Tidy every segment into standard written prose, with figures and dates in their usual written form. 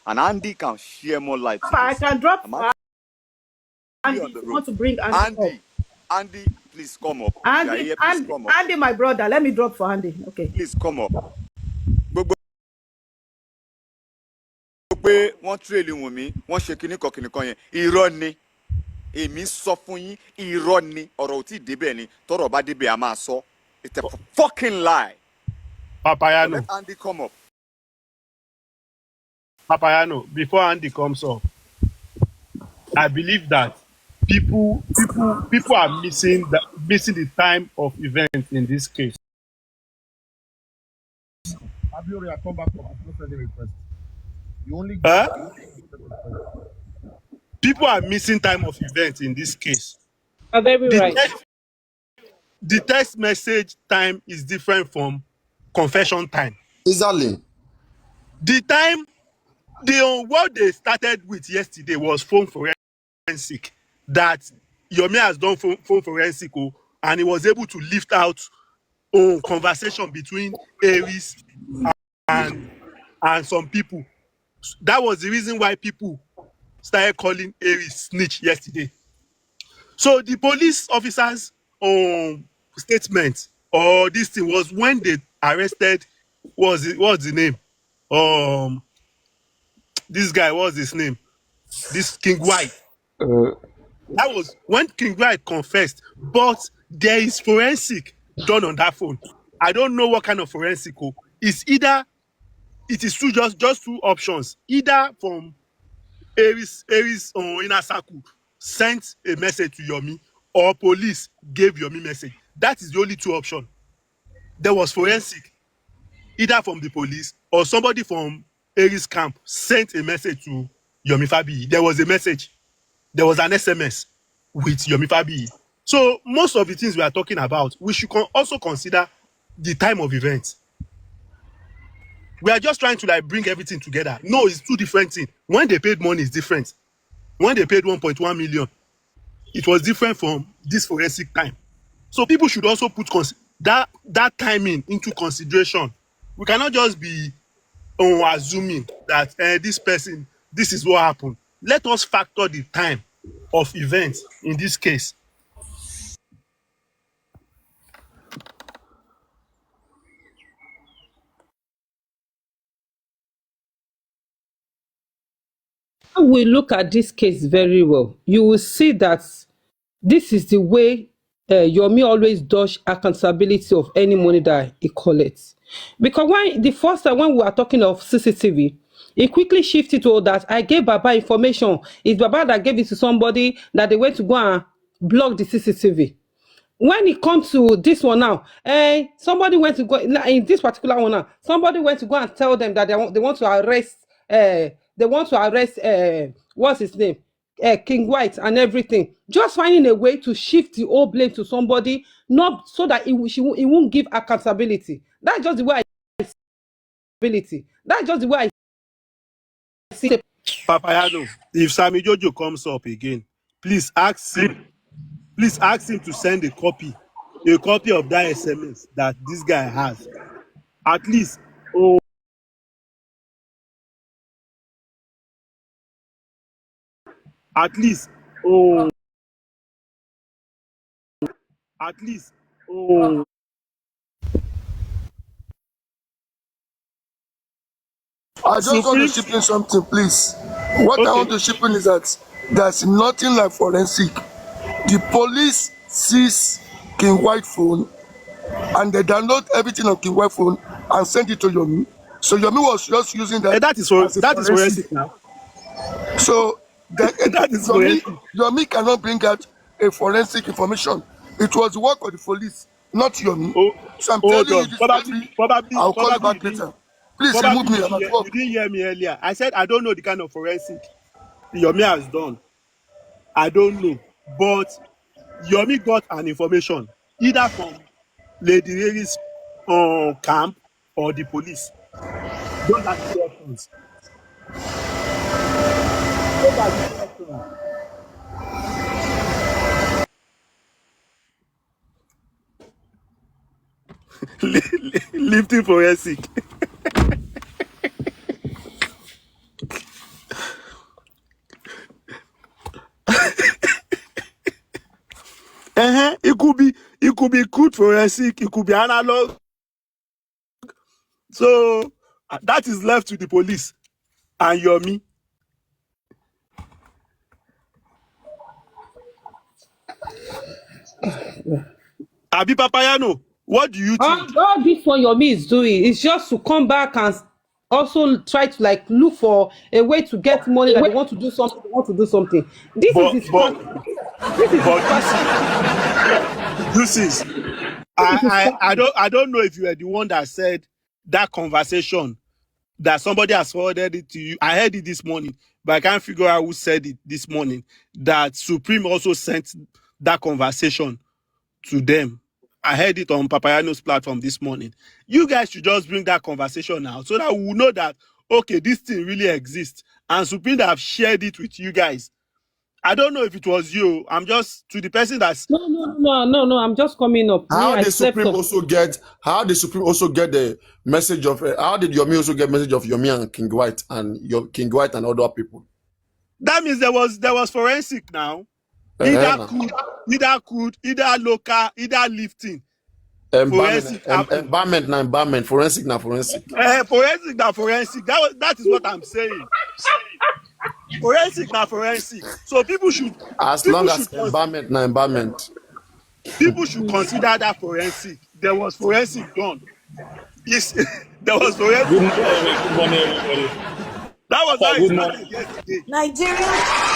and Andy can share more light to I this. can drop I'm actually Andy on if the you road. want to bring Andy up. Andy, please come up. If you are here, please come up. Andy, my brother. Let me drop for Andy. Okay. Please come up. Gbogbo pé wọ́n tírèlì Wùnmí, wọ́n ṣe kìnnìkan yẹn, irọ́ ni. Èmi sọ fún yín, irọ́ ni. Ọ̀rọ̀ ò tí ì débẹ̀ ni. Tọ́rọ̀ bá débẹ̀, a máa sọ. It's a fucking lie. But let Papariano, Andy come up. Papariano, before Andy comes up, I believe that people are missing the time of events in this case. Abiori, I come back from no friendly request. You only Huh? People are missing time of events in this case. Are very The right. text message time is different from confession time. exactly. The time what they started with yesterday was phone forensic, that Yomi has done phone forensic, and he was able to lift out conversation between Aries and some people. That was the reason why people started calling Aries snitch yesterday. So the police officers' statement or this thing was when they arrested, what's the name? This guy, what's his name? This King White. That was when King White confessed, but there is forensic done on that phone. I don't know what kind of forensic. It's either it is just two options. Either from Aries inner circle sent a message to Yomi, or police gave Yomi message. That is the only two options. There was forensic, either from the police or somebody from Aries camp sent a message to Yomi Fabi. There was a message. There was an SMS with Yomi Fabi. So most of the things we are talking about, we should also consider the time of events. We are just trying to bring everything together. No, it's two different things. When they paid money, it's different. When they paid 1.1 million, it was different from this forensic time. So people should also put that timing into consideration. We cannot just be assuming that this is what happened. Let us factor the time of events in this case. When we look at this case very well, you will see that this is the way Yomi always dodge accountability of any money that he collects. Because when the first time when we are talking of CCTV, he quickly shifted to that I gave Baba information. It's Baba that gave it to somebody that they went to go and block the CCTV. When it comes to this one now, somebody went to go in this particular one now. Somebody went to go and tell them that they want to arrest. They want to arrest. What's his name? King White and everything. Just finding a way to shift the whole blame to somebody, not so that he won't give accountability. That's just the way I see. That's just the way I see it. Papayano, if Sammy Jojo comes up again, please ask him to send a copy of that SMS that this guy has. At least, at least, I just want to Supreme. chip in something, please. What I want to chip in is that there's nothing like forensic. The police seize King White phone and they download everything on King White phone and send it to Yomi. So Yomi was just using that. That is forensic now. So That is forensic. Yomi cannot bring out a forensic information. It was the work of the police, not Yomi. So I'm telling you this probably, I'll call you back later. Please remove me. I'm at work. You didn't hear me earlier. I said I don't know the kind of forensic Yomi has done. I don't know. But Yomi got an information either from Lady Mary's camp or the police. Those are the two options. Lifting forensic. It could be crude forensic, it could be analog. So that is left to the police and Yomi. Abi Papayano, what do you think? All this one Yomi is doing is just to come back and also try to like look for a way to get money that they want to do something. They want to do something. This is his strategy. This is his strategy. You see, I don't know if you were the one that said that conversation that somebody has forwarded it to you. I heard it this morning, but I can't figure out who said it this morning. That Supreme also sent that conversation to them. I heard it on Papariano's platform this morning. You guys should just bring that conversation out so that we will know that, okay, this thing really exists. And Supreme have shared it with you guys. I don't know if it was you. I'm just to the person that's No. I'm just coming up. How did Supreme also get the message of how did Yomi also get message of Yomi and King White and other people? That means there was forensic now. Either local, either lifting. Embalmment, forensic. Forensic. That is what I'm saying. Forensic. So people should, as long as embalmment. People should consider that forensic. There was forensic done. There was forensic. Good morning, everybody. That was how it started yesterday. Nigerians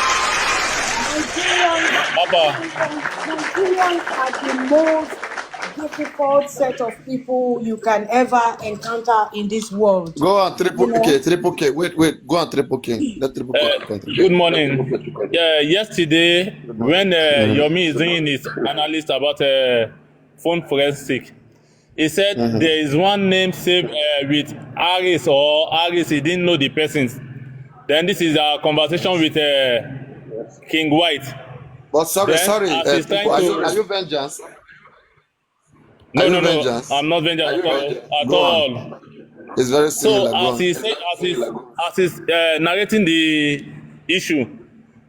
are the most difficult set of people you can ever encounter in this world. Go on, Triple K. Wait. Go on, Triple K. Let Triple K. Good morning. Yesterday, when Yomi is doing his analysis about phone forensic, he said there is one name saved with Aris, he didn't know the persons. Then this is a conversation with King White. But sorry. Are you vengeance? No, I'm not vengeance at all. It's very similar. So as he's narrating the issue,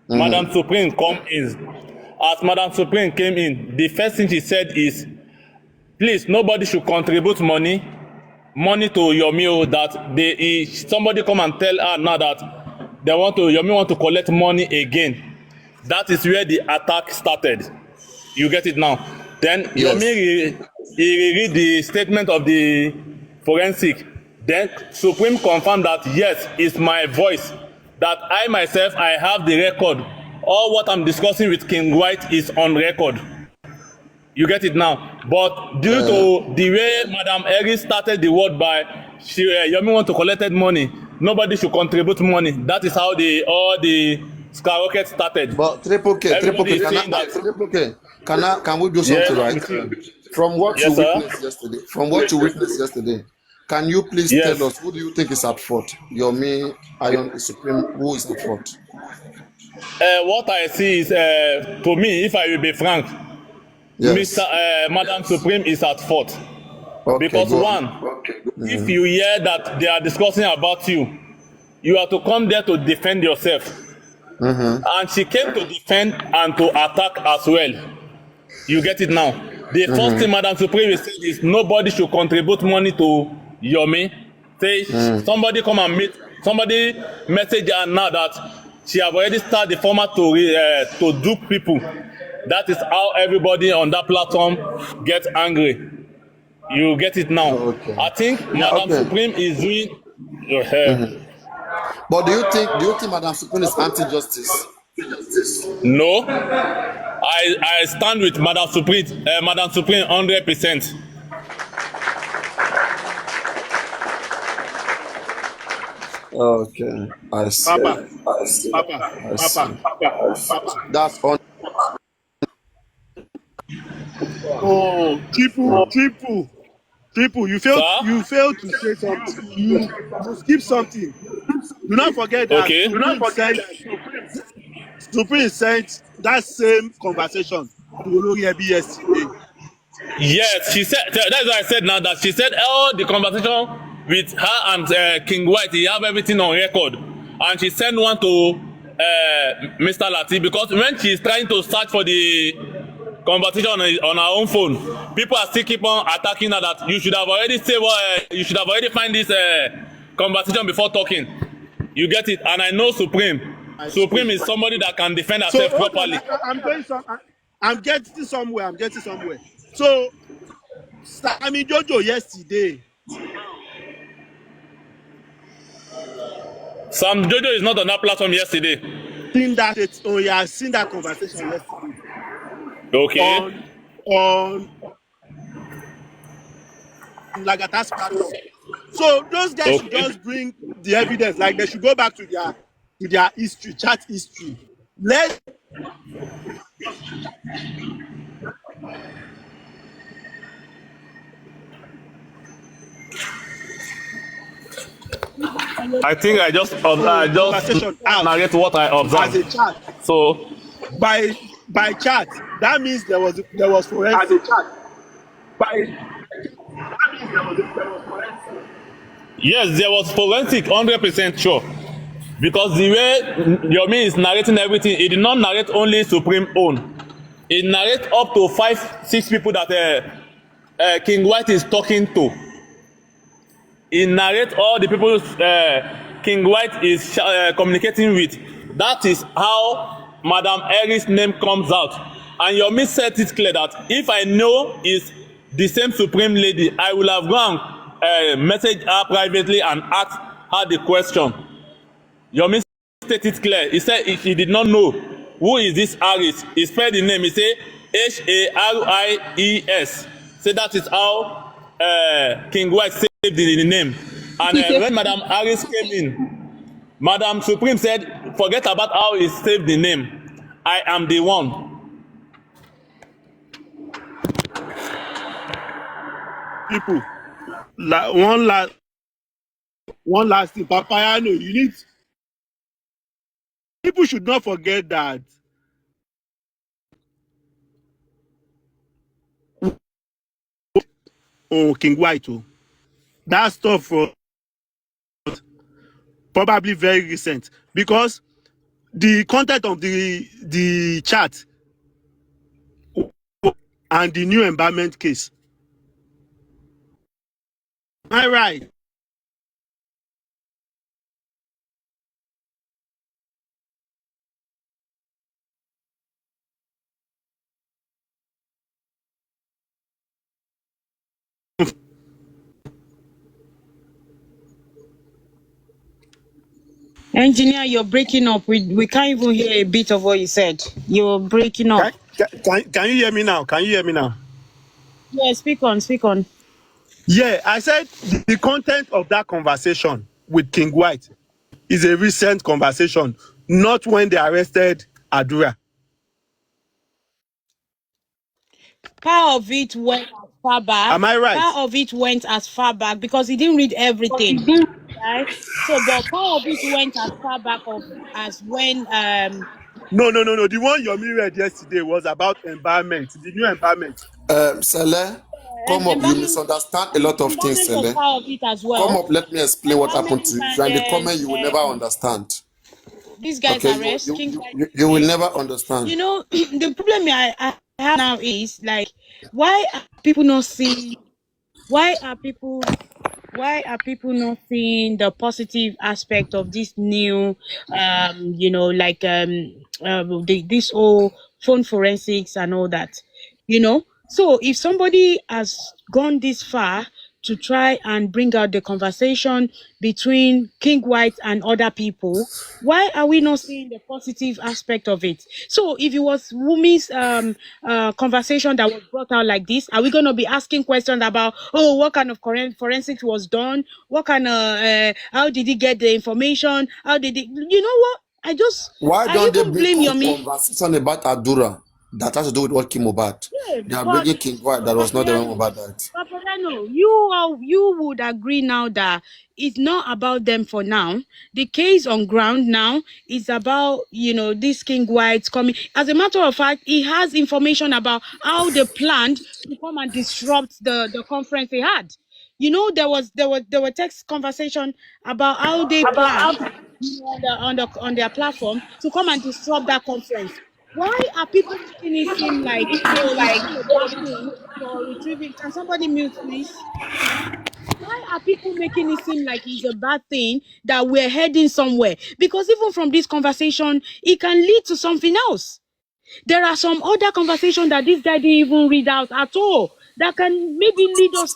Madam Supreme come in. As Madam Supreme came in, the first thing she said is, please, nobody should contribute money to Yomi, that somebody come and tell her now that Yomi want to collect money again. That is where the attack started. You get it now. Then yes. Yomi read the statement of the forensic. Then Supreme confirmed that yes, it's my voice. That I myself, I have the record. All what I'm discussing with King White is on record. You get it now. But due to the way Madam Eri started the word by Yomi want to collect money, nobody should contribute money. That is how all the skyrocket started. But Triple K, can we do something right? From what you witnessed yesterday, can you please tell us who do you think is at fault? Yomi, Iron Supreme, who is at fault? What I see is, to me, if I will be frank, Madam Supreme is at fault. Okay, because if you hear that they are discussing about you, you have to come there to defend yourself. And she came to defend and to attack as well. You get it now. The first thing Madam Supreme said is nobody should contribute money to Yomi. Say somebody come and meet, somebody message her now that she have already started the format to dupe people. That is how everybody on that platform gets angry. You get it now. Okay. I think Madam Supreme is doing. But do you think Madam Supreme is anti-justice? No, I stand with Madam Supreme 100%. Okay, I see. Papa. That's on. Oh, Triple, you failed to say something. You skip something. Do not forget that. Okay. Supreme sent that same conversation to Olori Ebi yesterday. Yes, she said. That's why I said now that she said all the conversation with her and King White. He have everything on record, and she sent one to Mr. Lati because when she's trying to search for the conversation on our own phone. People are still keep on attacking her that you should have already say what you should have already find this conversation before talking. You get it? And I know Supreme. Supreme is somebody that can defend So herself hold on, properly. I'm going some. I'm getting somewhere. I'm getting somewhere. So Sammy Jojo yesterday. Sam Jojo is not on that platform yesterday. Seen that it's oh yeah, seen that conversation yesterday. Okay. On Lagata's platform. So those guys should just bring the evidence. Like they should go back to their history, chat history. Let I think I just conversation out narrate what I as observed. a chat. So By chat, that means there was forensic. As a chat. yes, there was forensic, 100% sure. Because the way Yomi is narrating everything, he did not narrate only Supreme own. He narrates up to 5-6 people that King White is talking to. He narrates all the people King White is communicating with. That is how Madam Harris' name comes out. And Yomi said it clear that if I know is the same Supreme lady, I will have gone message her privately and ask her the question. Yomi stated it clear. He said he did not know who is this Harris. He spelled the name. He said Haries. So that is how King White saved the name. And when Madam Harris came in, Madam Supreme said, forget about how he saved the name. I am the one. People, one last thing, papariano. You need. People should not forget that. Oh, King White, oh, that stuff for probably very recent because the content of the chat and the new embalmment case. Am I right? Engineer, you're breaking up. We can't even hear a bit of what you said. You're breaking up. Can you hear me now? Can you hear me now? Yeah, speak on. Yeah, I said the content of that conversation with King White is a recent conversation, not when they arrested Adura. Part of it went as far back. Am I right? Part of it went as far back because he didn't read everything, right? So, but part of it went as far back as when No. The one Yomi read yesterday was about environment, the new environment. Sele, come up. You misunderstand a lot of things, environment was Sele. part of it as well. Come up, let me explain what happened Environment to you. If you're in the comment, you will never and understand. these guys Okay, arrest. you will never understand. You know, the problem I have now is like, why are people not seeing? Why are people not seeing the positive aspect of this new this whole phone forensics and all that, so if somebody has gone this far to try and bring out the conversation between King White and other people, why are we not seeing the positive aspect of it? So if it was Wumi's conversation that was brought out like this, are we going to be asking questions about, oh, what kind of forensics was done? What kind of, how did he get the information? How did he, you know what? Why I don't they even bring blame a Yomi. conversation about Adura that has to do with what came about? Yeah, They are but bringing King White that was not the one about that. Papariano, you would agree now that it's not about them for now. The case on ground now is about, this King White coming. As a matter of fact, he has information about how they planned to come and disrupt the conference they had. There were text conversation about how they planned on their platform to come and disrupt that conference. Why are people making it seem like, oh, it's not a bad thing for retrieving? Can somebody mute, please? Why are people making it seem like it's a bad thing that we're heading somewhere? Because even from this conversation, it can lead to something else. There are some other conversations that this guy didn't even read out at all that can maybe lead us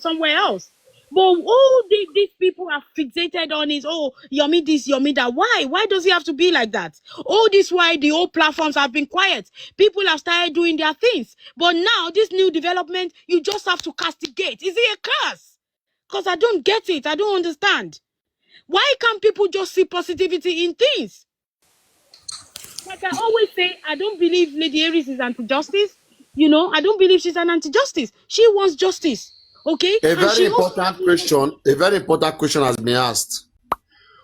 somewhere else. But all these people are fixated on is, oh, Yomi this, Yomi that. Why? Why does it have to be like that? All this why the old platforms have been quiet. People have started doing their things. But now, this new development, you just have to castigate. Is it a curse? Because I don't get it. I don't understand. Why can't people just see positivity in things? Like I always say, I don't believe Lady Aries is anti-justice. You know, I don't believe she's an anti-justice. She wants justice. Okay? A And very she also important question. A very important question has been asked.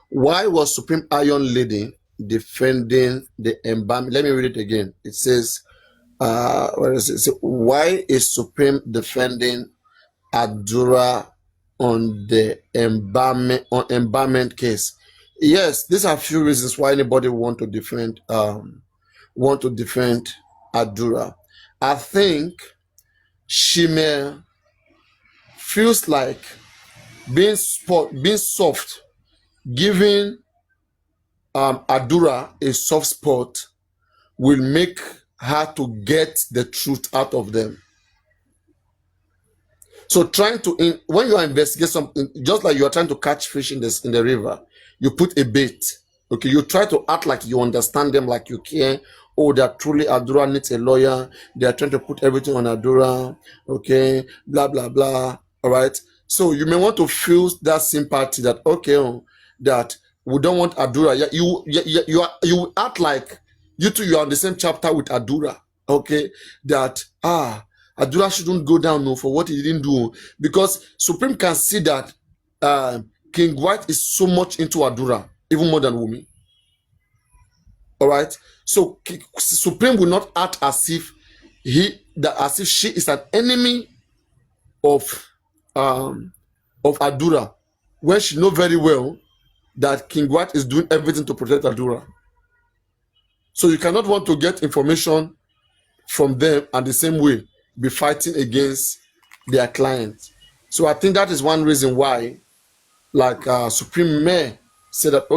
Why was Supreme Iron Lady defending the embalming? Let me read it again. It says, where is it? It says, why is Supreme defending Adura on the embalmment case? Yes, these are a few reasons why anybody want to defend Adura. I think she may feels like being soft, giving Adura a soft spot will make her to get the truth out of them. So trying to, when you are investigating something, just like you are trying to catch fish in the river, you put a bait. Okay, you try to act like you understand them, like you care. Oh, that truly Adura needs a lawyer. They are trying to put everything on Adura. Okay, blah blah blah. All right. So you may want to feel that sympathy that that we don't want Adura. You act like you two, you are on the same chapter with Adura. Okay, that Adura shouldn't go down for what he didn't do, because Supreme can see that King White is so much into Adura, even more than Wumi. All right, so Supreme will not act as if she is an enemy of Adura, when she knows very well that King White is doing everything to protect Adura. So you cannot want to get information from them and the same way be fighting against their clients. So I think that is one reason why, like Supreme may say that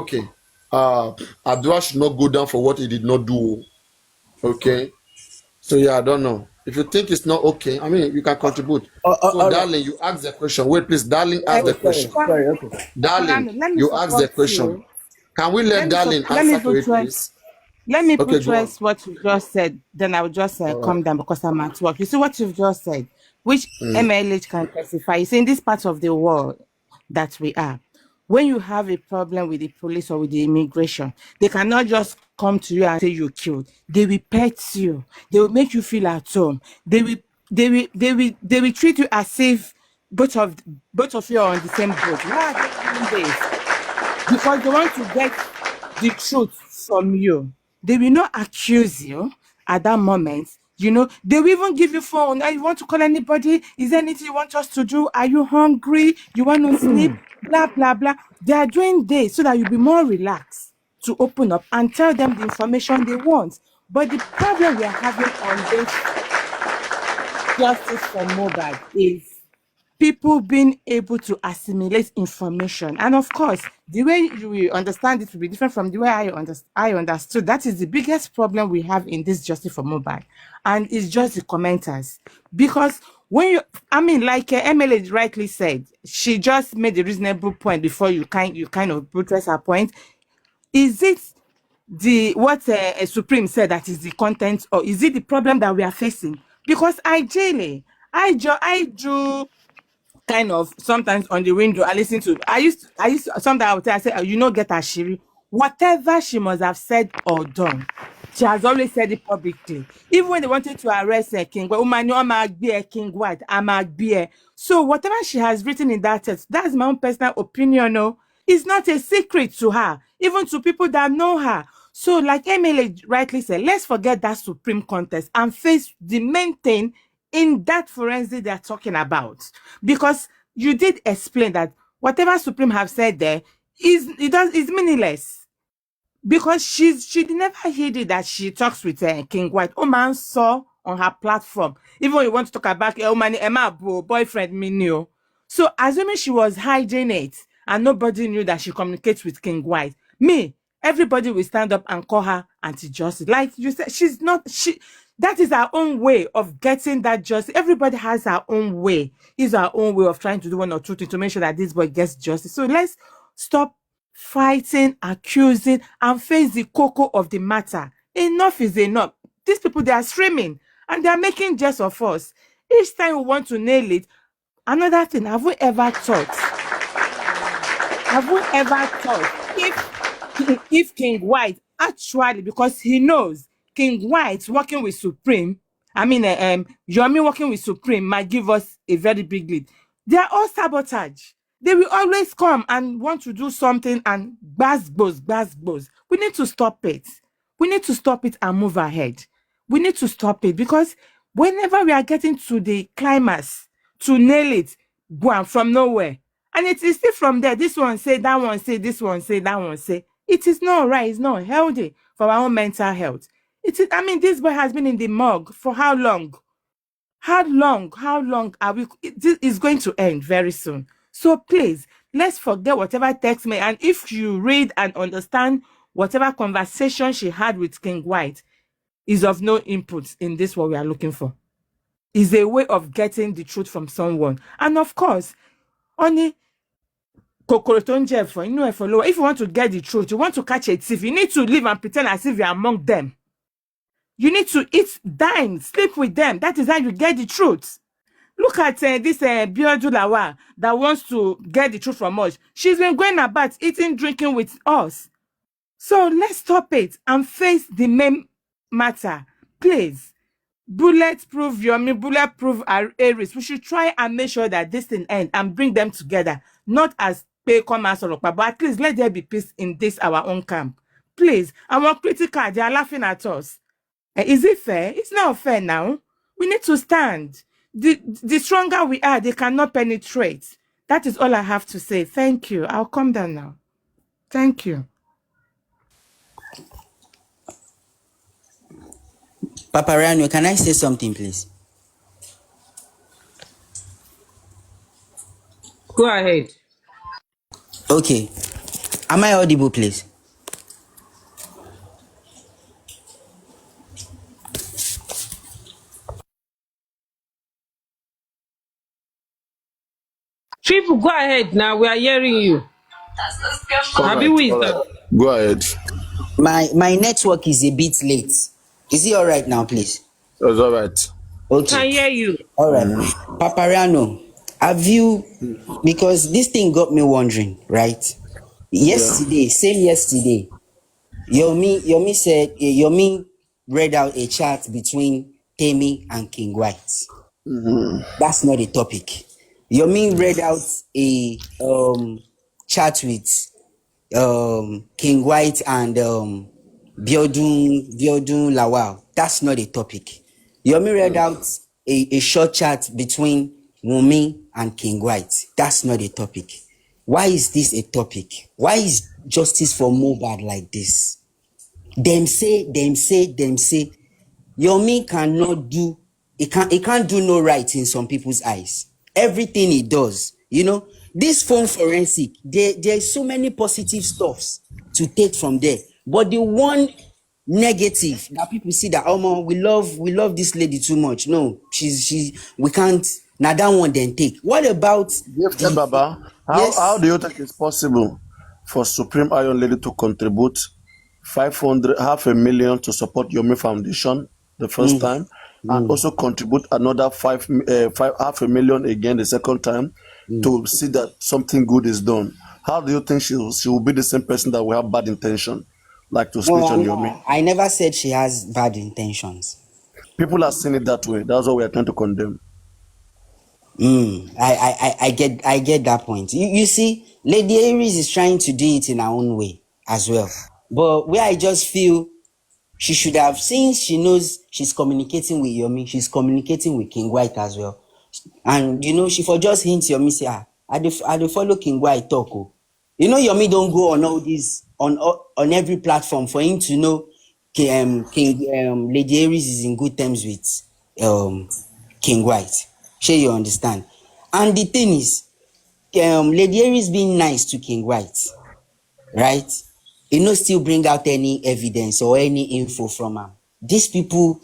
Adura should not go down for what he did not do. Okay, so yeah, I don't know. If you think it's not okay, I mean, you can contribute. So, darling, you ask the question. Wait, please, darling, ask the question. Sorry, okay. Darling, Let me you ask the support question. you. Can we let darling Let me answer to it, buttress. please? Let me Okay, go on. buttress what you just said. Then I will just All right. calm down because I'm at work. You see what you've just said, which MLH can testify. You see, in this part of the world that we are, when you have a problem with the police or with the immigration, they cannot just come to you and say you killed. They will pet you. They will make you feel at home. They will treat you as if both of you are on the same boat. Why are they doing this? Because they want to get the truth from you. They will not accuse you at that moment. You know, they will even give you phone. You want to call anybody? Is there anything you want us to do? Are you hungry? You want to sleep? Blah, blah, blah. They are doing this so that you'll be more relaxed to open up and tell them the information they want. But the problem we are having on this justice for mobile is people being able to assimilate information. And of course, the way you will understand it will be different from the way I understood. That is the biggest problem we have in this justice for mobile. And it's just the commenters. Because like Emily rightly said, she just made a reasonable point before you kind of buttress her point. Is it what Supreme said that is the content, or is it the problem that we are facing? Because I do kind of sometimes on the window. I listen to. I used to, sometimes I would say, you know, get Ashiri. Whatever she must have said or done, she has always said it publicly. Even when they wanted to arrest King, King White, so whatever she has written in that text, that's my own personal opinion. No, it's not a secret to her, even to people that know her. So, like Emily rightly said, let's forget that Supreme contest and face the main thing in that forensic they're talking about. Because you did explain that whatever Supreme have said there is meaningless. because she never hid it that she talks with King White. Oh man saw on her platform. Even when you want to talk about Emma boyfriend Minio. So assuming she was hiding it and nobody knew that she communicates with King White, everybody will stand up and call her anti-justice. Like you said, that is our own way of getting that justice. Everybody has our own way. Is our own way of trying to do one or two things to make sure that this boy gets justice. So let's stop fighting, accusing, and face the cocoa of the matter. Enough is enough. These people, they are streaming and they are making jest of us. Each time we want to nail it, another thing, have we ever thought if King White actually, because he knows King White working with Supreme, Yomi working with Supreme might give us a very big lead. They are all sabotage. They will always come and want to do something and gbas. We need to stop it. We need to stop it and move ahead. We need to stop it because whenever we are getting to the climax, to nail it, go on from nowhere. And it is still from there. This one say, that one say, this one say, that one say. It is not right. It's not healthy for our own mental health. This boy has been in the mug for how long? How long are we? This is going to end very soon. So please, let's forget whatever text me. And if you read and understand whatever conversation she had with King White is of no input in this, what we are looking for. Is a way of getting the truth from someone. And of course, only if you want to get the truth, you want to catch a thief, you need to live and pretend as if you're among them. You need to eat, dine, sleep with them. That is how you get the truth. Look at this Biodun Lawal that wants to get the truth from us. She's been going about eating, drinking with us. So let's stop it and face the main matter. Please. Bulletproof Yomi, bulletproof Aries. We should try and make sure that this thing ends and bring them together. Not as pay commerce or but at least let there be peace in this our own camp. Please. Our critical, they are laughing at us. Is it fair? It's not fair now. We need to stand. The stronger we are, they cannot penetrate. That is all I have to say. Thank you. I'll come down now. Thank you. Papariano, can I say something, please? Go ahead. Okay. Am I audible, please? People, go ahead now. We are hearing you. Abi wisdom. Go ahead. My network is a bit late. Is it all right now, please? It's all right. Okay. Can hear you. All right. Papariano, have you, because this thing got me wondering, right? Yesterday, same yesterday, Yomi said, Yomi read out a chat between Temi and King White. That's not a topic. Yomi read out a chat with King White and Biodun Lawal. That's not a topic. Yomi read out a short chat between Wunmi and King White. That's not a topic. Why is this a topic? Why is justice for Mohbad like this? Them say. Yomi cannot do, he can't do no right in some people's eyes. Everything he does, this phone forensic, there's so many positive stuffs to take from there. But the one negative that people see that we love this lady too much. No, we can't. Now that one then take. What about Baba? How do you think it's possible for Supreme Iron Lady to contribute 500,000 to support Yomi Foundation the first time, and also contribute another 500,000 again the second time to see that something good is done? How do you think she will be the same person that will have bad intention, like to speak on Yomi? I never said she has bad intentions. People are seeing it that way. That's what we are trying to condemn. I get that point. You see, Lady Aries is trying to do it in her own way as well. But where I just feel she should have, since she knows she's communicating with Yomi, she's communicating with King White as well. And she for just hints Yomi say, I dey follow King White talk. Yomi don't go on all these on every platform for him to know Lady Aries is in good terms with King White. Sure, you understand. And the thing is, Lady Aries being nice to King White, right? He no still bring out any evidence or any info from him. These people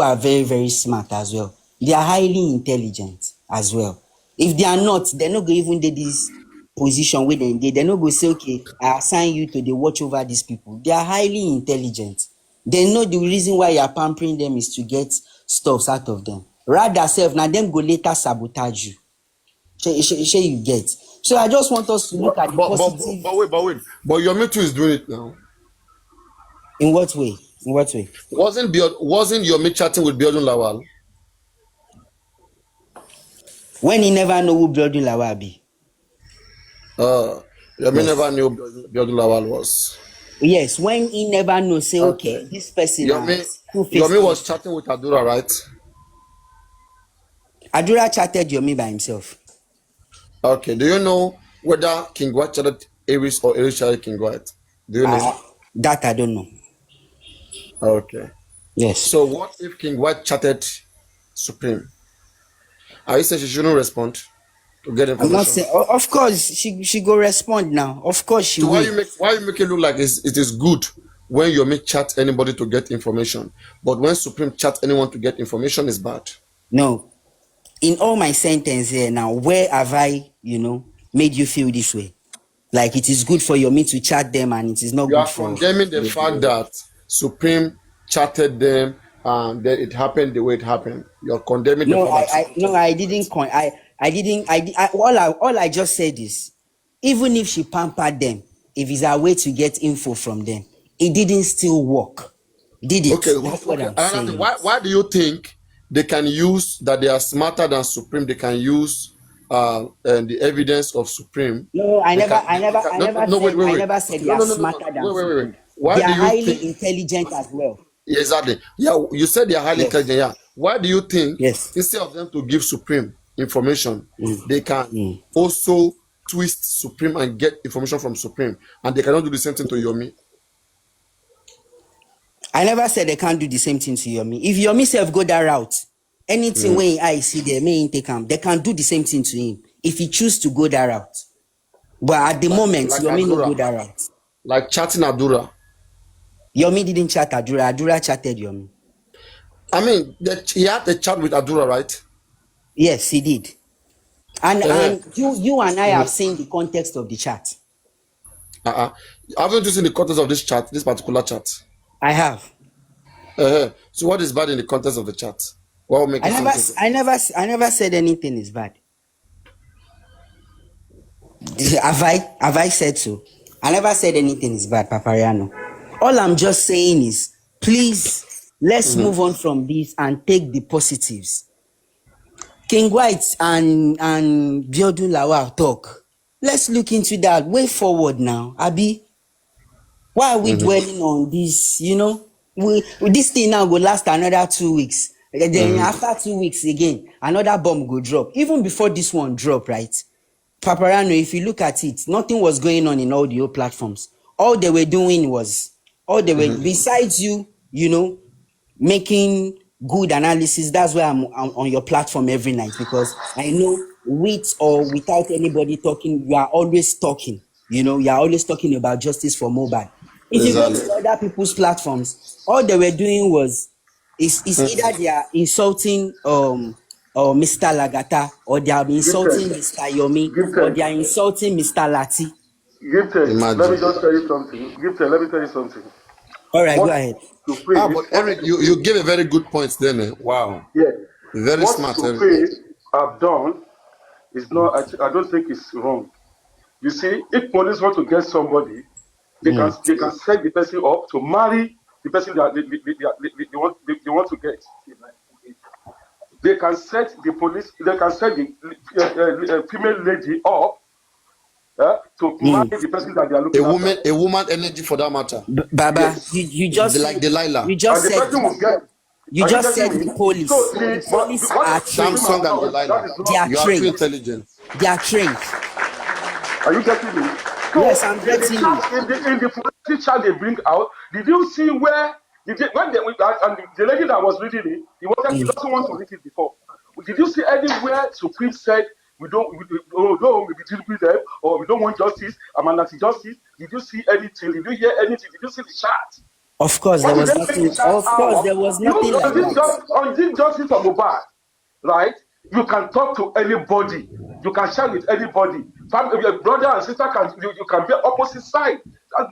are very, very smart as well. They are highly intelligent as well. If they are not, they're not going to even do this position where they're not going to say, okay, I assign you to the watch over these people. They are highly intelligent. They know the reason why you are pampering them is to get stuffs out of them. Rather self, now them go later sabotage you. Sure you get. So I just want us to look at the positive. But wait. But Yomi too is doing it now. In what way? In what way? Wasn't Yomi chatting with Biodun Lawal? When he never know who Biodun Lawal be. Yomi never knew Biodun Lawal was. Yes, when he never know, say, okay, this person Yomi was chatting with Adura, right? Adura chatted Yomi by himself. Okay, do you know whether King White chatted Aries or Aries chatted King White? Do you know? That I don't know. Okay. Yes. So what if King White chatted Supreme? Are you saying she shouldn't respond to get information? I'm not saying, of course, she go respond now. Of course she will. Why you make it look like it is good when Yomi chat anybody to get information, but when Supreme chat anyone to get information is bad? No. In all my sentence here now, where have I, made you feel this way? Like it is good for Yomi to chat them and it is not good for... You are condemning the fact that Supreme chatted them and then it happened the way it happened. You're condemning the fact that... I didn't. All I just said is, even if she pampered them, if it's a way to get info from them, it didn't still work. Did it? Okay, that's what I'm saying. Why do you think they can use that they are smarter than Supreme? They can use the evidence of Supreme. No, I never said they are smarter than Supreme. They are highly intelligent as well. Exactly. Yeah, you said they are highly intelligent. Yeah. Why do you think instead of them to give Supreme information, they can also twist Supreme and get information from Supreme, and they cannot do the same thing to Yomi? I never said they can't do the same thing to Yomi. If Yomi self go that route, anything when I see there may take him, they can do the same thing to him if he choose to go that route. But at the moment, Yomi no go that route. Like chatting Adura. Yomi didn't chat Adura. Adura chatted Yomi. I mean, he had a chat with Adura, right? Yes, he did. And you and I have seen the context of the chat. Haven't you seen the context of this chat, this particular chat? I have. So what is bad in the context of the chat? What will make I never said anything is bad. Have I said so? I never said anything is bad, Papariano. All I'm just saying is, please, let's move on from this and take the positives. King White and Biodun Lawal talk. Let's look into that way forward now. Abi, why are we dwelling on this? This thing now will last another 2 weeks. Then after 2 weeks again, another bomb will drop. Even before this one drop, right? Papariano, if you look at it, nothing was going on in audio platforms. All they were doing was, besides you, making good analysis. That's why I'm on your platform every night, because I know with or without anybody talking, you are always talking. You are always talking about justice for Mohbad. If you go to other people's platforms, all they were doing was either they are insulting or Mr. Lagata, or they are insulting Mr. Yomi, or they are insulting Mr. Lati. Gifted, let me just tell you something. Gifted, let me tell you something. All right, go ahead. But Eric, you gave a very good point then. Wow. Yeah. Very smart. What Supreme have done is not, I don't think it's wrong. You see, if police want to get somebody, they can set the person up to marry the person that they want to get. They can set the police, they can set the female lady up to marry the person that they are looking at. A woman energy for that matter. Baba, yes. you just like Delilah. You just said the police. So the police are trained. Samsung and Delilah. They are trained. Too intelligent. They are trained. Are you getting me? Yes, So I'm in the getting you. chat, in the forensic chart they bring out, did you see where when they and the lady that was reading it, he Mm. doesn't want to read it before. Did you see anywhere Supreme said oh no, we deal with them or we don't want justice, I'm anti-justice? Did you see anything? Did you hear anything? Did you see the chart? Of course, there What did was they bring nothing. the chart Of out course, of? there was You nothing like that. on this justice of Mohbad, right? You can talk to anybody. You can share with anybody. Your brother and sister you can be opposite side.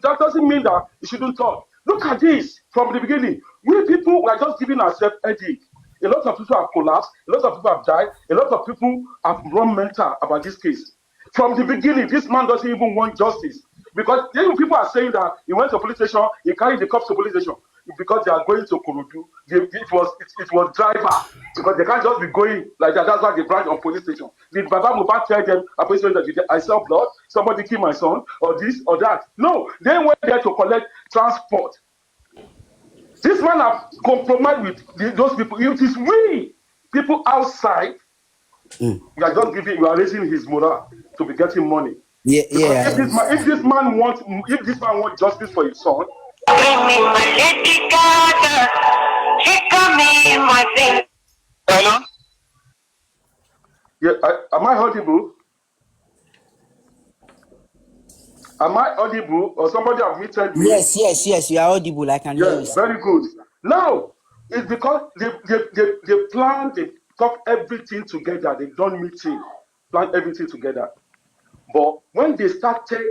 That doesn't mean that you shouldn't talk. Look at this from the beginning. We people were just giving ourselves headache. A lot of people have collapsed. A lot of people have died. A lot of people have run mental about this case. From the beginning, this man doesn't even want justice. Because even people are saying that he went to police station, he carried the cops to police station because they are going to Kurudu. It was driver because they can't just be going like that. That's why they branch on police station. Did Baba Mubad tell them a police station that I saw blood, somebody killed my son, or this or that? No, they went there to collect transport. This man have compromised with those people. It is we people outside. Mm. We are just giving, we are raising his morale to be getting money. Yeah, Because yeah. if this man wants justice for his son, Hello? yeah, am I audible? Am I audible or somebody have muted me? Yes. You are audible. I can hear you, Yes, sir. very good. Now, it's because they plan, they talk everything together. They done meeting, plan everything together. But when they started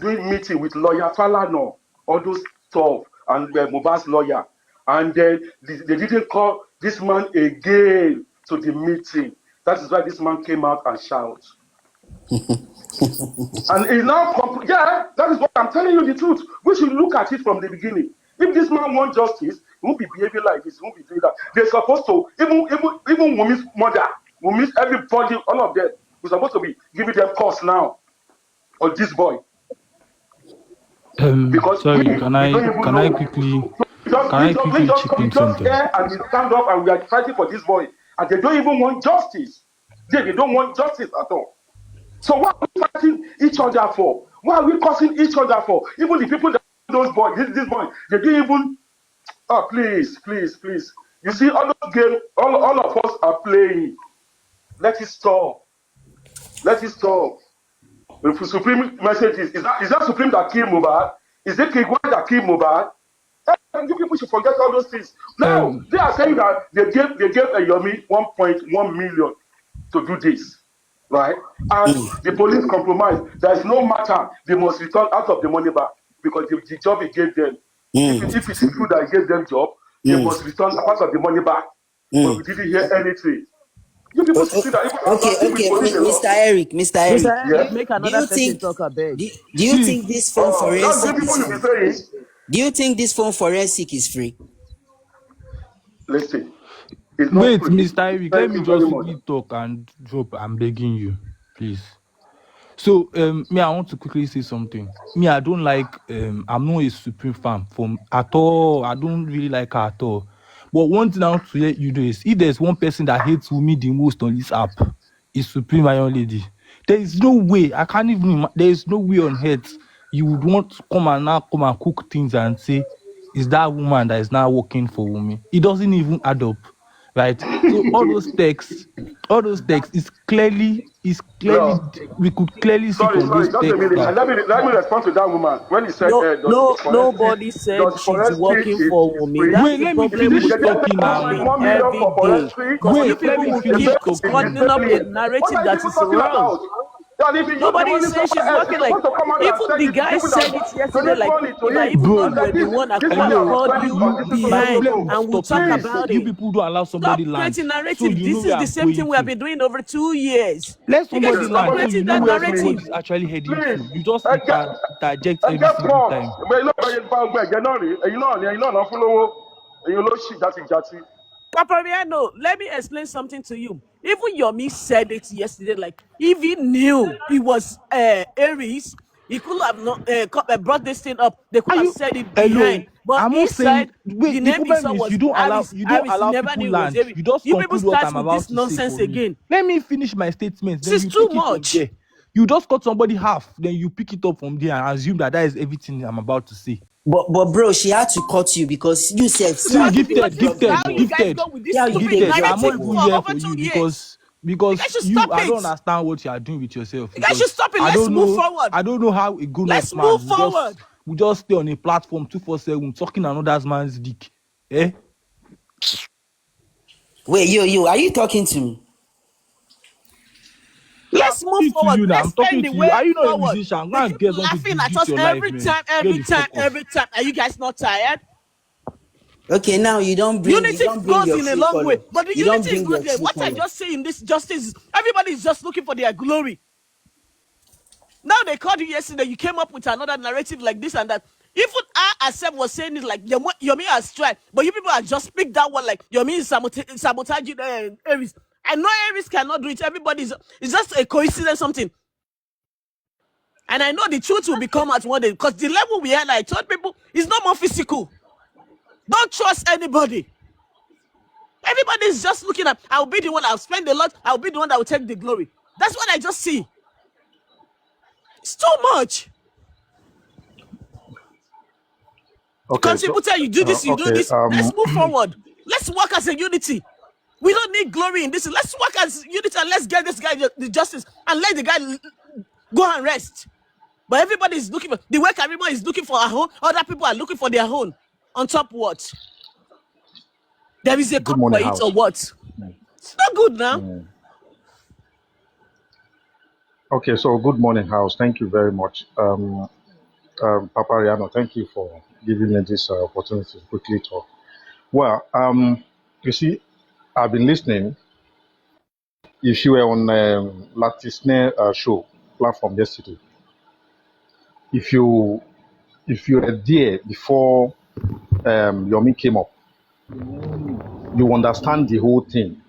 doing meeting with lawyer Falano, all those stuff, and Mohbad's lawyer, and then they didn't call this man again to the meeting. That is why this man came out and shouted. And it's now, that is what I'm telling you the truth. We should look at it from the beginning. If this man wants justice, he won't be behaving like this, he won't be doing that. They're supposed to, even Wumi's mother, Wumi's everybody, all of them, we're supposed to be giving them course now on this boy. Because Sorry, we don't even can know. I quickly We chip in just something? here and we stand up and we are fighting for this boy. And they don't even want justice. They don't want justice at all. So what are we fighting each other for? What are we causing each other for? Even the people that those boys, this boy, they didn't even. Oh, please. You see, all those games, all of us are playing. Let it stop. The Supreme message is that Supreme that killed Mohbad? Is it King White that killed Mohbad? You people should forget all those things. Now they are saying that they gave a Yomi 1.1 million to do this, right? And the police compromised. There is no matter. They must return out of the money back because the job he gave them. If it is true that he gave them job, they must return part of the money back. But we didn't hear anything. You people should see that even Okay, Mr. Eric. Mr. Yes. Eric, make Do you another person think talk a bit. do you think this phone That's forensic what people is will be free? saying. Do you think this phone forensic is free? Listen, it's not Wait, free. Mr. Eric, let Thank me you very just much. quickly talk and drop. I'm begging you, please. So, I want to quickly say something. I don't like, I'm not a Supreme fan from at all. I don't really like her at all. But one thing I want to let you know is, if there's one person that hates me the most on this app, is Supreme Iron Lady. There is no way, I can't even, there is no way on earth you would want to come and cook things and say, is that woman that is now working for me? It doesn't even add up, right? So all those texts No. we could clearly see Sorry, from those just a texts minute. that Let me respond to that woman. When he said, Nobody said does she's forensic working is for me. free? That's wait, the let me If problem finish with they get talking Supreme now. Being 1 million every for day. forestry, Because but you the Wait, let people me will the finish keep best talking. is cutting up a disappearing. What narrative are you that people is talking wrong. about? That if you use the Nobody is money saying she's somewhere else, you're working like, supposed to come out and even say the the guy people that said it yesterday, donate like, money to if I him, even know and Bro, you that were the one, I could have hello, called this you for you this is my so behind problem so. with and we'll talk stopping is about Please, you it. people don't allow somebody Stop land. creating So narrative. you know This where is the I'm same going thing we have to. been doing over 2 years. Let You guys somebody should yes, stop land so somebody you creating know that where let me, somebody narrative. is actually heading please, to. You just get, interject every get single prompts. time. But you know, bẹ́ẹ̀ bá ọgbẹ́ ẹ̀jẹ̀ náà rí, ẹ̀yin náà náà fún lówó, ẹ̀yin ló ṣì játijàti. Papariano, let me explain something to you. Even Yomi said it yesterday. Like, if he knew it was Aries, he could have not brought this thing up. They could Are have you said it hello? behind. But I'm he not saying said the wait, the name he problem saw is was you don't Aries. He allow never people knew it was land. Aries. You just You people conclude what start I'm with about this to say nonsense for me. again. Let me finish my statement, This then is you too take it from much. there. You just cut somebody half, then you pick it up from there and assume that is everything I'm about to say. But bro, she had to cut you because you said see See, how you Because gifted, take this drop is the how you ball. guys gifted, go with See this how you stupid take gifted. drop I'm the not narrative even ball. for here over for you 2 years. You guys because should you, stop I don't it. understand what you are doing with yourself You guys should because stop it. Let's move forward. I don't know how a grown-ups Let's move man forward. will just stay on a platform 247 talking another man's dick. Eh? Wait, yo, are you talking to me? Yeah, I'm Let's move talking to forward. you now. Let's I'm talking find the to you. way Are you not a forward. musician? Go They and keep get something laughing to at gist us your life, every man. time, Get every the time, fuck off. every time. Are you guys not tired? Okay, now you don't Unity bring goes your in a true long way, color. but the You don't unity is bring not your there. true What I color. just say in this justice, everybody is just looking for their glory. Now they called you yesterday. You came up with another narrative like this and that. Even I, Asep was saying it like Yomi has tried, but you people are just picked that one like Yomi is sabotaging Aries. I know Aries cannot do it. Everybody's it's just a coincidence, something. And I know the truth will become at one day because the level we are, I told people, is no more physical. Don't trust anybody. Everybody is just looking at, I'll be the one, I'll spend a lot, I'll be the one that will take the glory. That's what I just see. It's too much. Okay, Because so people tell you do this, you do okay, this. Let's move forward. Let's work as a unity. We don't need glory in this. Let's work as unity and let's get this guy the justice and let the guy go and rest. But everybody is looking for the way Karima is looking for her own. Other people are looking for their own. On top what? There is a good court for morning, it or house. what? It's not good now. Okay, so good morning, house. Thank you very much, Papariano. Thank you for giving me this opportunity to quickly talk. Well, you see, I've been listening. If you were on Latisne show platform yesterday, if you were there before Yomi came up, you understand the whole thing.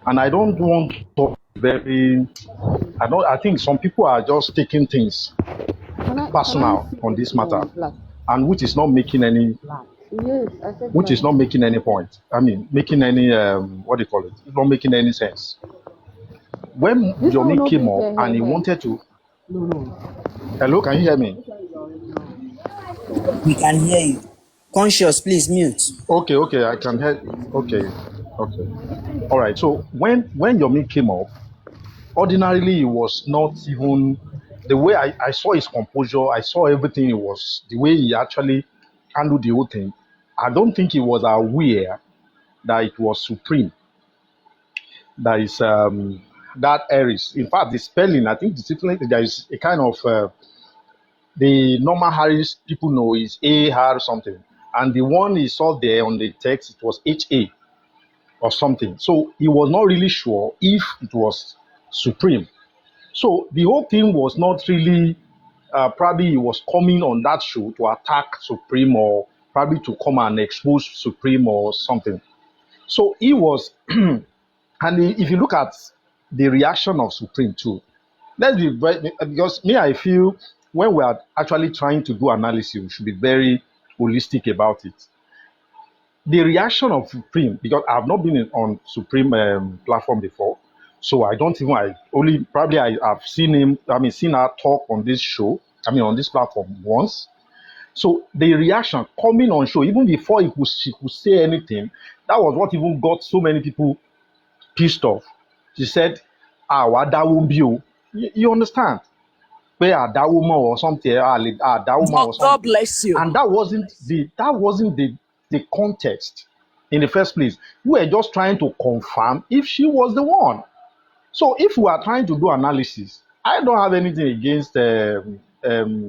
And I don't want to talk very. I think some people are just taking things personal on this matter, and which is not making any point. I mean, making any what do you call it? It's not making any sense. When Yomi came up and he wanted to, hello, can you hear me? We can hear you. Conscious, please mute. Okay, I can hear. Okay, all right. So when Yomi came up, ordinarily it was not even the way I saw his composure. I saw everything. It was the way he actually handled the whole thing. I don't think he was aware that it was supreme. That is that Aries. In fact, the spelling, I think there is a kind of the normal Harris people know is AR something, and the one he saw there on the text it was HA or something. So he was not really sure if it was supreme. So the whole thing was not really. Probably he was coming on that show to attack Supreme or probably to come and expose Supreme or something. So he was, if you look at the reaction of Supreme too, let's be very, because me, I feel when we are actually trying to do analysis, we should be very holistic about it. The reaction of Supreme, because I've not been on Supreme platform before, so I don't even, I only, probably I have seen him, seen her talk on this show, on this platform once. So the reaction coming on show, even before she could say anything, that was what even got so many people pissed off. She said, that won't be you. You understand? Where that woman or something, that woman or God something. bless you. And that wasn't the context in the first place. We were just trying to confirm if she was the one. So if we are trying to do analysis, I don't have anything against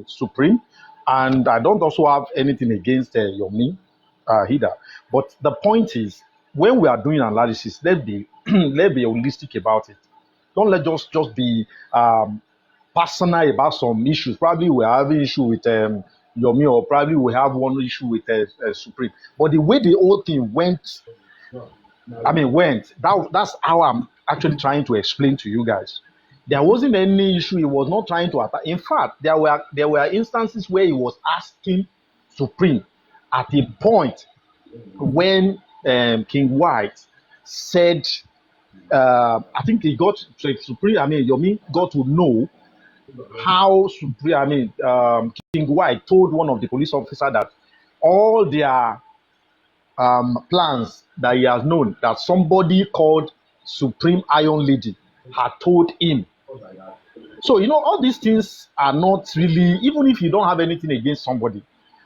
Supreme, and I don't also have anything against Yomi either. But the point is, when we are doing analysis, let's be let's be holistic about it. Don't let just be personal about some issues. Probably we're having issue with Yomi, or probably we have one issue with Supreme. But the way the whole thing went, that's how I'm actually trying to explain to you guys. There wasn't any issue. He was not trying to attack. In fact, there were instances where he was asking Supreme at a point when King White said, I think he got to Supreme. Yomi got to know how King White told one of the police officers that all their plans that he has known that somebody called Supreme Iron Lady had told him. So, all these things are not really, even if you don't have anything against somebody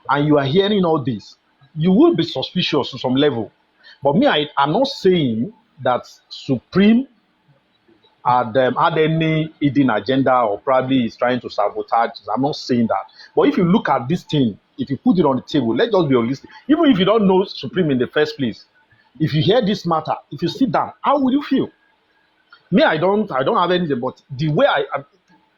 and you are hearing all this, you will be suspicious to some level. But me, I'm not saying that Supreme had any hidden agenda or probably is trying to sabotage. I'm not saying that. But if you look at this thing, if you put it on the table, let's just be realistic. Even if you don't know Supreme in the first place, if you hear this matter, if you sit down, how will you feel? Me, I don't have anything, but the way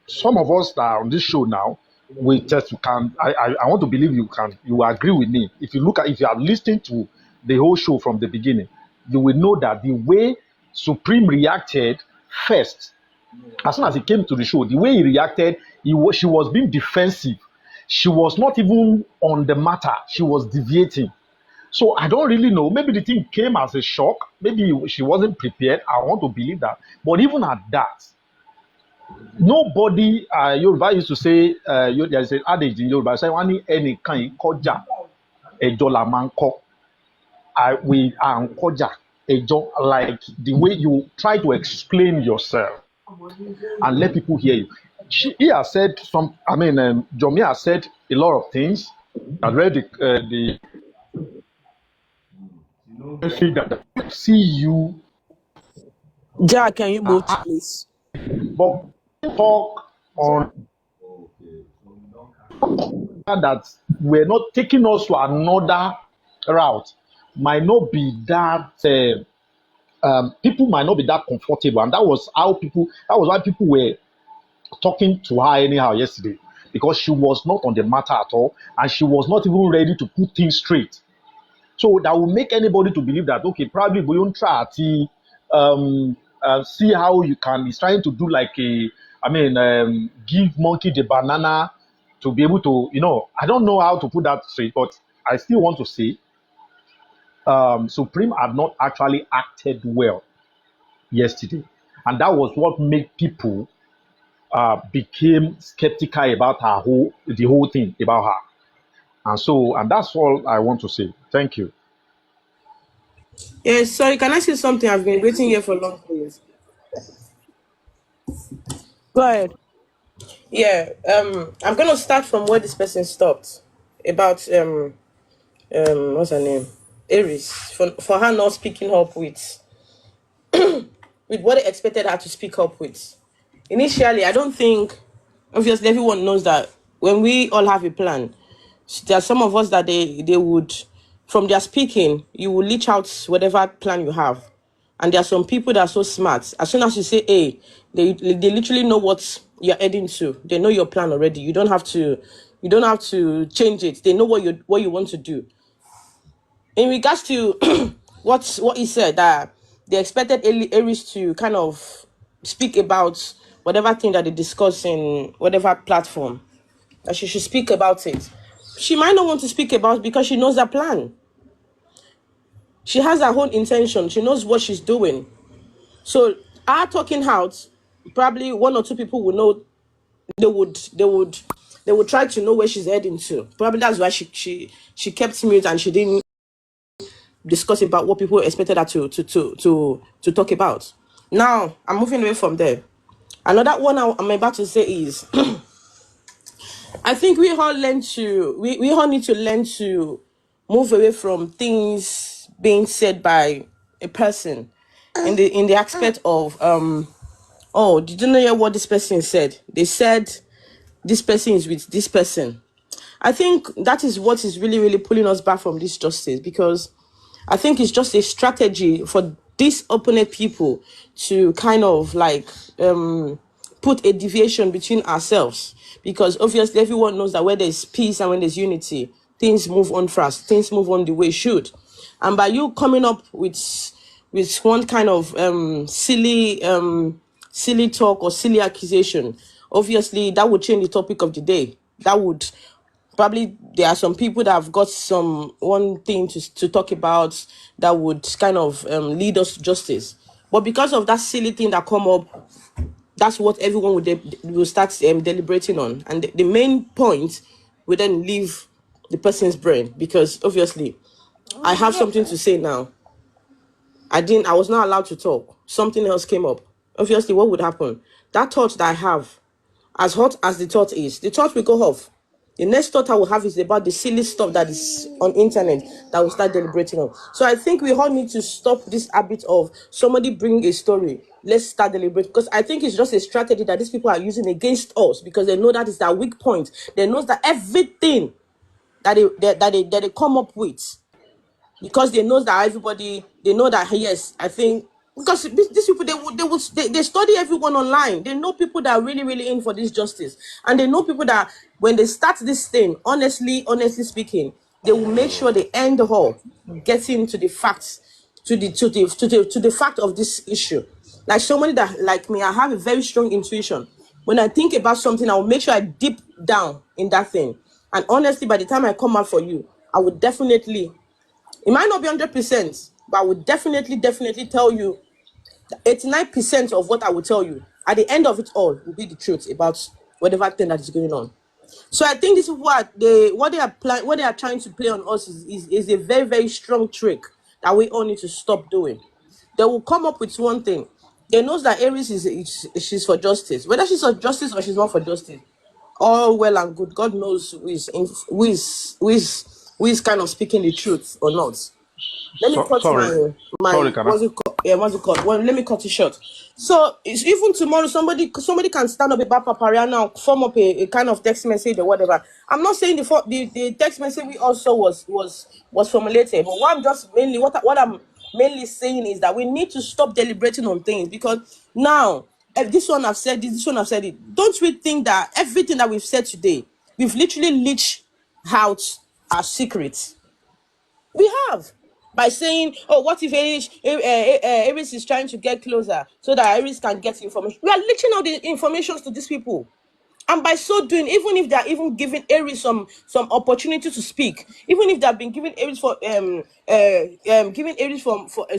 some of us that are on this show now, we just can. I want to believe you agree with me. If you are listening to the whole show from the beginning, you will know that the way Supreme reacted first, as soon as he came to the show, the way he reacted, she was being defensive. She was not even on the matter. She was deviating. So I don't really know. Maybe the thing came as a shock. Maybe she wasn't prepared. I want to believe that. But even at that, nobody, Yoruba used to say, there's an adage in Yoruba, say, any kind koja, ejo la manko. We are koja, ejo, like the way you try to explain yourself and let people hear you. He has said Jomi has said a lot of things. I read the that see you. Jack, can you move, please? But talk on that we're not taking us to another route might not be that people might not be that comfortable, and that was why people were talking to her anyhow yesterday, because she was not on the matter at all and she was not even ready to put things straight. So that will make anybody to believe that, okay, probably we won't try to see how you can. He's trying to do like give monkey the banana to be able to, I don't know how to put that straight, but I still want to say Supreme had not actually acted well yesterday. And that was what made people became skeptical about the whole thing about her. And that's all I want to say. Thank you. Yes, sorry, can I say something? I've been waiting here for long, please. Go ahead. Yeah, I'm gonna start from where this person stopped about what's her name? Aries. For her not speaking up with what they expected her to speak up with. Initially, I don't think, obviously everyone knows that when we all have a plan, there are some of us that they would, from their speaking, you will leach out whatever plan you have. And there are some people that are so smart. As soon as you say A, they literally know what you're heading to. They know your plan already. You don't have to change it. They know what you want to do. In regards to what he said, that they expected Aries to kind of speak about whatever thing that they discuss in whatever platform, that she should speak about it. She might not want to speak about it because she knows her plan. She has her own intention. She knows what she's doing. So her talking out, probably one or two people will know. They would try to know where she's heading to. Probably that's why she kept mute and she didn't discuss about what people expected her to talk about. Now I'm moving away from there. Another one I'm about to say is I think we all need to learn to move away from things being said by a person in the aspect of oh, did you know hear what this person said? They said this person is with this person. I think that is what is really, really pulling us back from this justice, because I think it's just a strategy for these opponent people to kind of like put a deviation between ourselves, because obviously everyone knows that where there's peace and when there's unity, things move on fast, things move on the way it should. And by you coming up with one kind of silly talk or silly accusation, obviously that would change the topic of the day. That would probably, there are some people that have got one thing to talk about that would kind of lead us to justice. But because of that silly thing that come up, That's what everyone will start deliberating on, and the main point will then leave the person's brain, because obviously I have something to say now. I was not allowed to talk. Something else came up. Obviously, what would happen? That thought that I have, as hot as the thought is, the thought will go off. The next thought I will have is about the silly stuff that is on internet that will start deliberating on. So I think we all need to stop this habit of somebody bring a story, let's start deliberating, because I think it's just a strategy that these people are using against us, because they know that is their weak point. They know that everything that they come up with, because they know that everybody, they know that, yes, I think, because these people, they study everyone online. They know people that are really, really in for this justice, and they know people that when they start this thing, honestly speaking, they will make sure they end all getting to the facts, to the fact of this issue. Like somebody that, like me, I have a very strong intuition. When I think about something, I will make sure I deep down in that thing. And honestly, by the time I come out for you, I would definitely, it might not be 100%, but I would definitely tell you 89% of what I will tell you at the end of it all will be the truth about whatever thing that is going on. So I think this is what they are trying to play on us is a very, very strong trick that we all need to stop doing. They will come up with one thing. They knows that Aries she's for justice. Whether she's for justice or she's not for justice, all well and good. God knows who is kind of speaking the truth or not. Let me cut Sorry, my Kana. what's it called? Well, let me cut it short. So it's even tomorrow somebody can stand up about papariano and form up a kind of text message or whatever. I'm not saying the text message we also was formulated, but what I'm mainly saying is that we need to stop deliberating on things, because now if this one I've said this one I've said it. Don't we think that everything that we've said today, we've literally leached out our secrets? We have, by saying, "Oh, what if Aries is trying to get closer so that Aries can get information?" We are leaching out the information to these people, and by so doing, even if they are even giving Aries some opportunity to speak, even if they have been giving Aries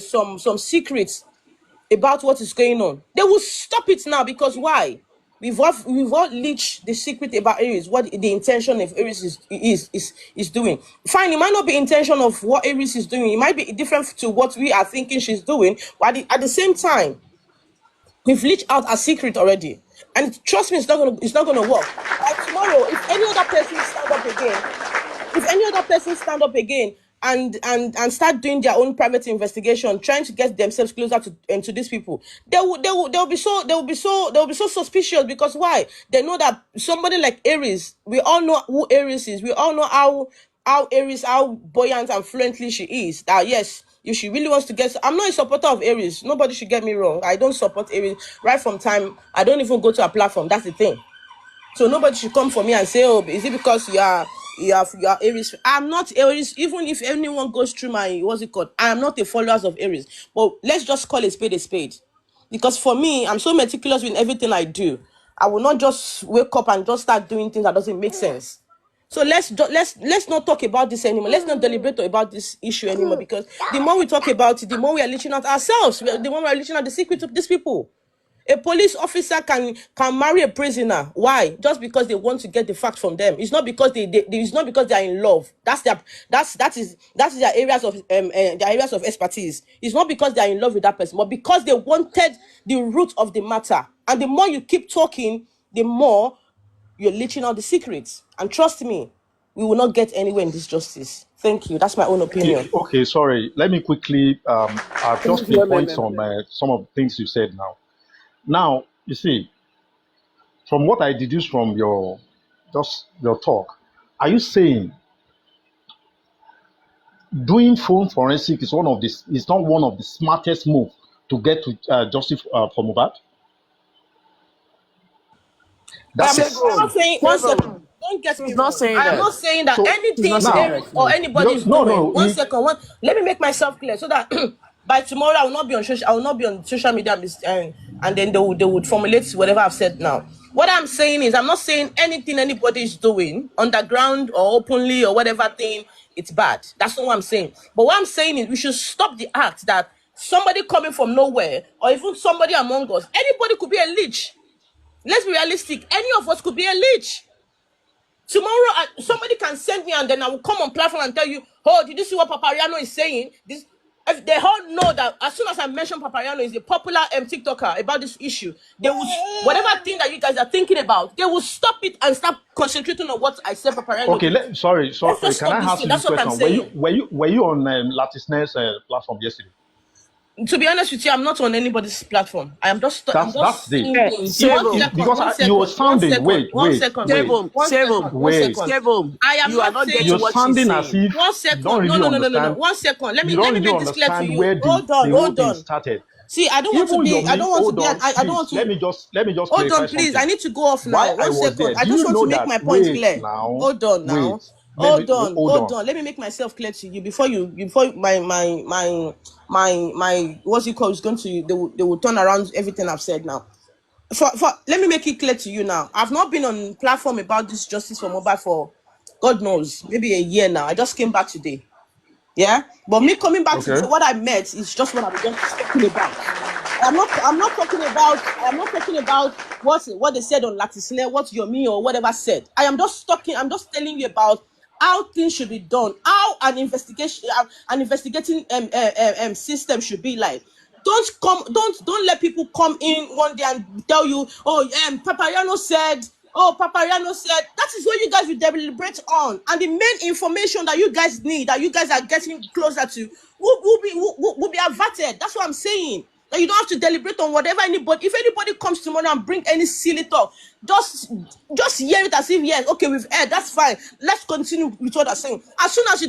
some secrets about what is going on, they will stop it now, because why? We've all leached the secret about Aries, what the intention of Aries is doing. Fine, it might not be intention of what Aries is doing. It might be different to what we are thinking she's doing, but at the same time, we've leached out a secret already. And trust me, it's not gonna work. Like tomorrow, if any other person stand up again and start doing their own private investigation, trying to get themselves closer to these people, they'll be so suspicious, because why? They know that somebody like Aries, we all know who Aries is. We all know how Aries, how buoyant and fluently she is. That yes, if she really wants to get, I'm not a supporter of Aries. Nobody should get me wrong. I don't support Aries right from time. I don't even go to a platform. That's the thing. So nobody should come for me and say, "Oh, is it because you are Aries?" I'm not Aries. Even if anyone goes through my what's it called, I am not a follower of Aries. But let's just call a spade a spade, because for me, I'm so meticulous in everything I do. I will not just wake up and just start doing things that doesn't make sense. So let's not talk about this anymore. Let's not deliberate about this issue anymore, because the more we talk about it, the more we are leaching out ourselves. The more we are leaching out the secret of these people. A police officer can marry a prisoner. Why? Just because they want to get the fact from them. It's not because it's not because they are in love. That's their areas of expertise. It's not because they are in love with that person, but because they wanted the root of the matter. And the more you keep talking, the more you're leaching out the secrets. And trust me, we will not get anywhere in this justice. Thank you. That's my own opinion. Okay, sorry. Let me quickly. I've just pinpoint some of the things you said now. Now, you see, from what I deduce from your talk, are you saying doing phone forensic is not one of the smartest moves to get to justice for Mohbad? I'm That's not saying, one second. Don't get me He's not wrong. saying I am that. not saying that so. anything Now, Aries or anybody is no, doing. no. One second. Let me make myself clear, so that by tomorrow I will not be on social media, and then they would formulate whatever I've said now. What I'm saying is, I'm not saying anything anybody is doing underground or openly or whatever thing, it's bad. That's not what I'm saying. But what I'm saying is, we should stop the act that somebody coming from nowhere, or even somebody among us, anybody could be a leech. Let's be realistic. Any of us could be a leech. Tomorrow, somebody can send me, and then I will come on platform and tell you, oh, did you see what Papariano is saying? This, if they all know that as soon as I mention Papariano is a popular TikToker about this issue, they will, whatever thing that you guys are thinking about, they will stop it and start concentrating on what I said Papariano. Okay, sorry. Let's just Can I stop this ask thing. you That's this what I'm question? saying. Were you on Latisne's platform yesterday? To be honest with you, I'm not on anybody's platform. I am just That's saying it. things. You were sounding. Wait. I am not getting You're what sounding she's as saying. if 1 second. don't really No. understand. 1 second. Let me really make this clear to understand you. where the whole thing started. See, I don't want to be. I don't want to be. I don't want to. Let me just Hold clarify on, please. something. I need to go off Why now. I 1 was there? second. I Do just you want know to make that? my point Wait clear. now. Hold on now. Wait. Hold on. Let me make myself clear to you before my what's it called is going to they will turn around everything I've said now. Let me make it clear to you now. I've not been on platform about this justice for mobile for God knows, maybe a year now. I just came back today. Yeah, but me coming back today, what I met is just what I was just talking about. I'm not talking about what they said on Latisne, what Yomi or whatever said. I'm just telling you about how things should be done, how an investigating system should be like. Don't let people come in one day and tell you, oh, Papariano said. Oh, Papariano said that is what you guys will deliberate on, and the main information that you guys need, that you guys are getting closer to, will be averted. That's what I'm saying. That you don't have to deliberate on whatever anybody. If anybody comes tomorrow and bring any silly talk, just hear it as if yes, okay, we've heard. That's fine. Let's continue with what I'm saying. As soon as you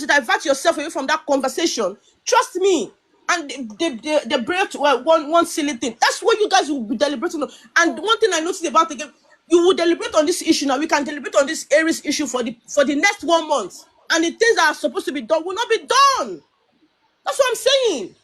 divert yourself away from that conversation, trust me. And they break one silly thing. That's what you guys will be deliberating on. And one thing I noticed about the game, you will deliberate on this issue now. We can deliberate on this Aries issue for the next 1 month. And the things that are supposed to be done will not be done. That's what I'm saying.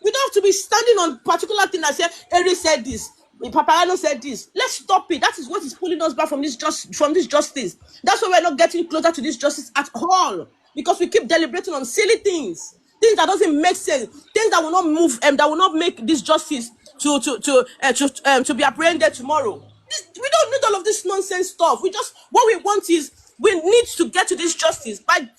We don't have to be standing on particular thing that said Aries said this, Papariano said this. Let's stop it. That is what is pulling us back from this justice. That's why we're not getting closer to this justice at all. Because we keep deliberating on silly things that doesn't make sense, things that will not move, that will not make this justice to be apprehended tomorrow. We don't need all of this nonsense stuff. What we want is we need to get to this justice by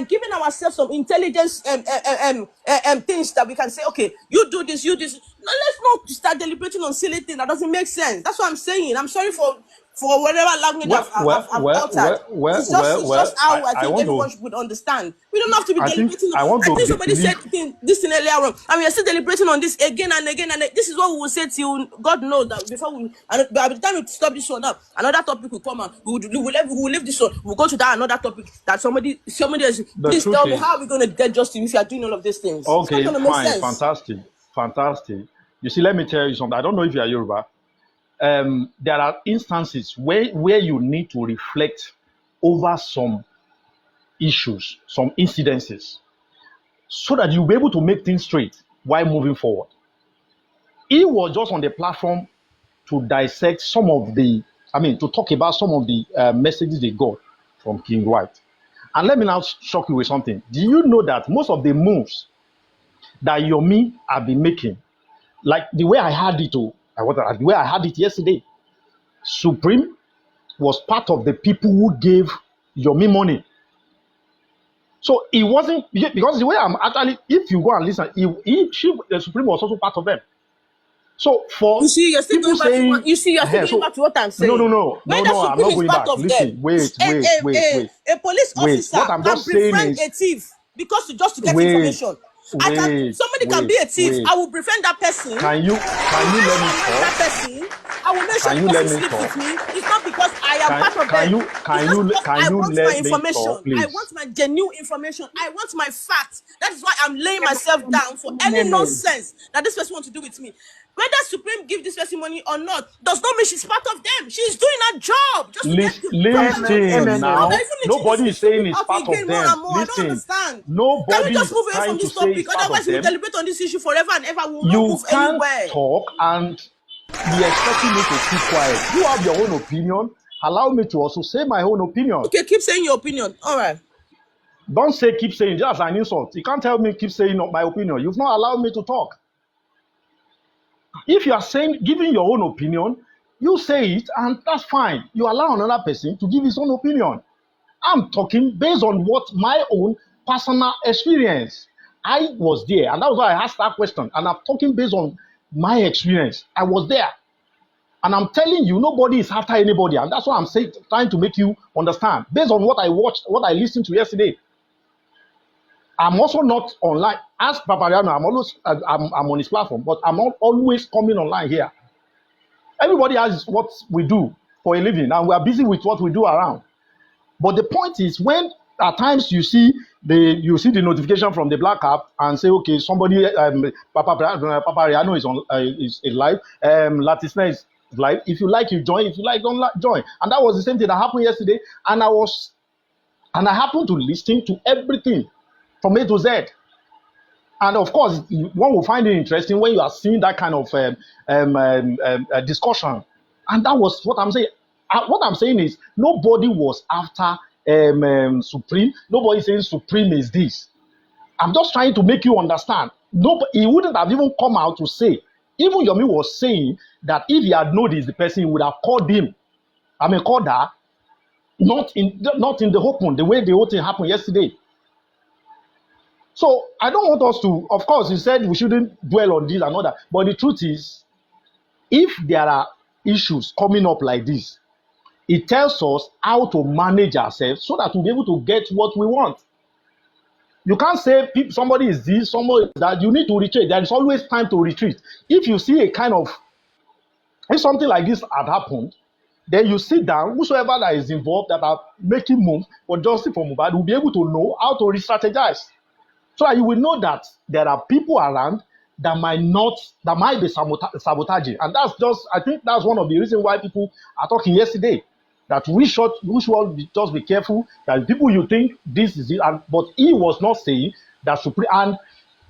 giving ourselves some intelligence things that we can say, okay, you do this, you this. No, let's not start deliberating on silly things that doesn't make sense. That's what I'm saying. I'm sorry for whatever language I've altered. It's just how I think everyone would understand. We don't have to be deliberating. I think somebody said this thing earlier on, and we are still deliberating on this again and again. And this is what we will say till God knows that before we. And by the time we stop this one up, another topic will come out. We will leave this one. We'll go to that another topic that somebody else. Please tell me how are we going to get justice if you are doing all of these things? Okay, it's not gonna make fine, sense. fantastic. You see, let me tell you something. I don't know if you are Yoruba. There are instances where you need to reflect over some issues, some incidences, so that you'll be able to make things straight while moving forward. He was just on the platform to dissect to talk about some of the messages they got from King White. And let me now shock you with something. Do you know that most of the moves that Yomi have been making, like the way I had it, the way I had it yesterday, Supreme was part of the people who gave Yomi money. So it wasn't because the way I'm actually, if you go and listen, the Supreme was also part of them. So for you see, you're still people going back saying, going back to what I'm saying. No, I'm not going back. Listen, wait. A police officer What I'm can just saying befriend is, a thief just to get information. Somebody can be a thief. I will befriend that person. Can you let me talk? That person. I will make sure the person sleeps with me. It's not because I am part of them. I want my information. I want my genuine information. I want my facts. That is why I'm laying myself down for any nonsense that this person wants to do with me. Whether Supreme give this person money or not does not mean she's part of them. She's doing her job. Just listen now. Nobody is saying it's part of them. I don't understand. Can we just move away from this topic? Otherwise, we'll deliberate on this issue forever and ever. We'll not move anywhere. You can't talk and be expecting me to keep quiet. You have your own opinion. Allow me to also say my own opinion. Okay, keep saying your opinion. All right. Don't say keep saying just an insult. You can't tell me keep saying my opinion. You've not allowed me to talk. If you are saying, giving your own opinion, You say it, and that's fine. You allow another person to give his own opinion. I'm talking based on what my own personal experience. I was there, and that was why I asked that question. And I'm talking based on my experience. I was there. And I'm telling you, nobody is after anybody. And that's what I'm saying, trying to make you understand. Based on what I watched, what I listened to yesterday. I'm also not online. Ask Papariano, I'm on his platform, but I'm not always coming online here. Everybody has what we do for a living, and we are busy with what we do around. But the point is, when at times you see the notification from the black app and say, okay, somebody Papariano is on is live, Latisna is live. If you like, you join. If you like, don't join. And that was the same thing that happened yesterday. And I happened to listen to everything from A to Z. And of course, one will find it interesting when you are seeing that kind of discussion. And that was what I'm saying. What I'm saying is nobody was after Supreme. Nobody saying Supreme is this. I'm just trying to make you understand. Nobody, he wouldn't have even come out to say. Even Yomi was saying that if he had noticed the person, he would have called him. Called her. Not in the open, the way the whole thing happened yesterday. So I don't want us to, of course, he said we shouldn't dwell on this and all that. But the truth is, if there are issues coming up like this, it tells us how to manage ourselves so that we'll be able to get what we want. You can't say somebody is this, somebody is that. You need to retreat. There is always time to retreat. If you see if something like this had happened, then you sit down, whosoever that is involved that are making moves for justice for Mohbad will be able to know how to re-strategize. So that you will know that there are people around that might be sabotaging. And I think that's one of the reasons why people are talking yesterday. That we should just be careful that people you think this is it. But he was not saying that Supreme. And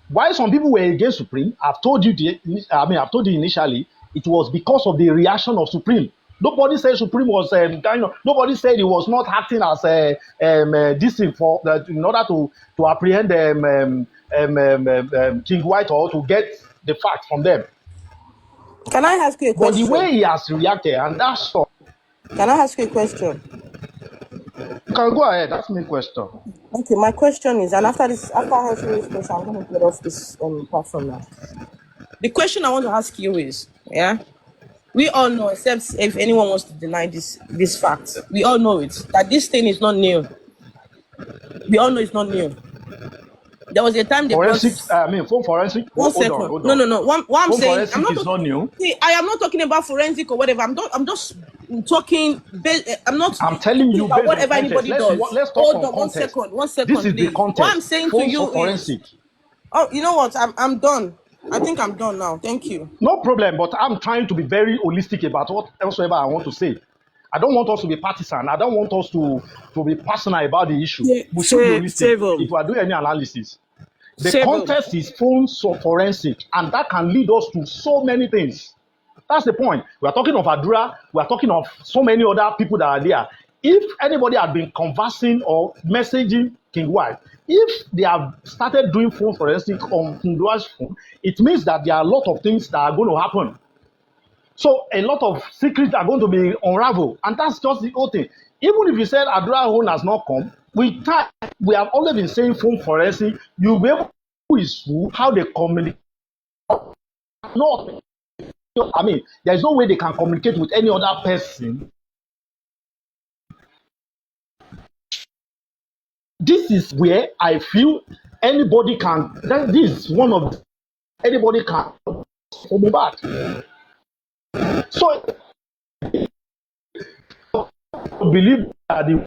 why some people were against Supreme, I've told you initially, it was because of the reaction of Supreme. Nobody said Supreme was nobody said he was not acting as this thing in order to apprehend King White or to get the facts from them. Can I ask you a question? But the way he has reacted, and that's all. Can I ask you a question? You can go ahead. Ask me a question. Okay, my question is, and after I answer this question, I'm going to get off this platform now. The question I want to ask you is, we all know, except if anyone wants to deny this fact, we all know it, that this thing is not new. We all know it's not new. There was a time they phone forensic. One second. Hold on. No. What I'm phone saying, I'm not not new. See, I am not talking about forensic or whatever. I'm just talking. I'm telling you about whatever anybody does. Let's talk Hold on. context. 1 second. This is please. the context. What I'm saying to you forensic. is, oh, you know what? I'm done. I think I'm done now. Thank you. No problem, but I'm trying to be very holistic about whatsoever I want to say. I don't want us to be partisan. I don't want us to be personal about the issue. We should be holistic if we are doing any analysis. The context is phone forensic, and that can lead us to so many things. That's the point. We are talking of Adura. We are talking of so many other people that are there. If anybody had been conversing or messaging King White, if they have started doing phone forensic on King White's phone, it means that there are a lot of things that are going to happen. So a lot of secrets are going to be unraveled, and that's just the whole thing. Even if you said Adura Hone has not come, we have always been saying phone forensic. You'll be able to know who is who, how they communicate. There's no way they can communicate with any other person. This is where I feel anybody can. This is one of anybody can come back. So I believe that the way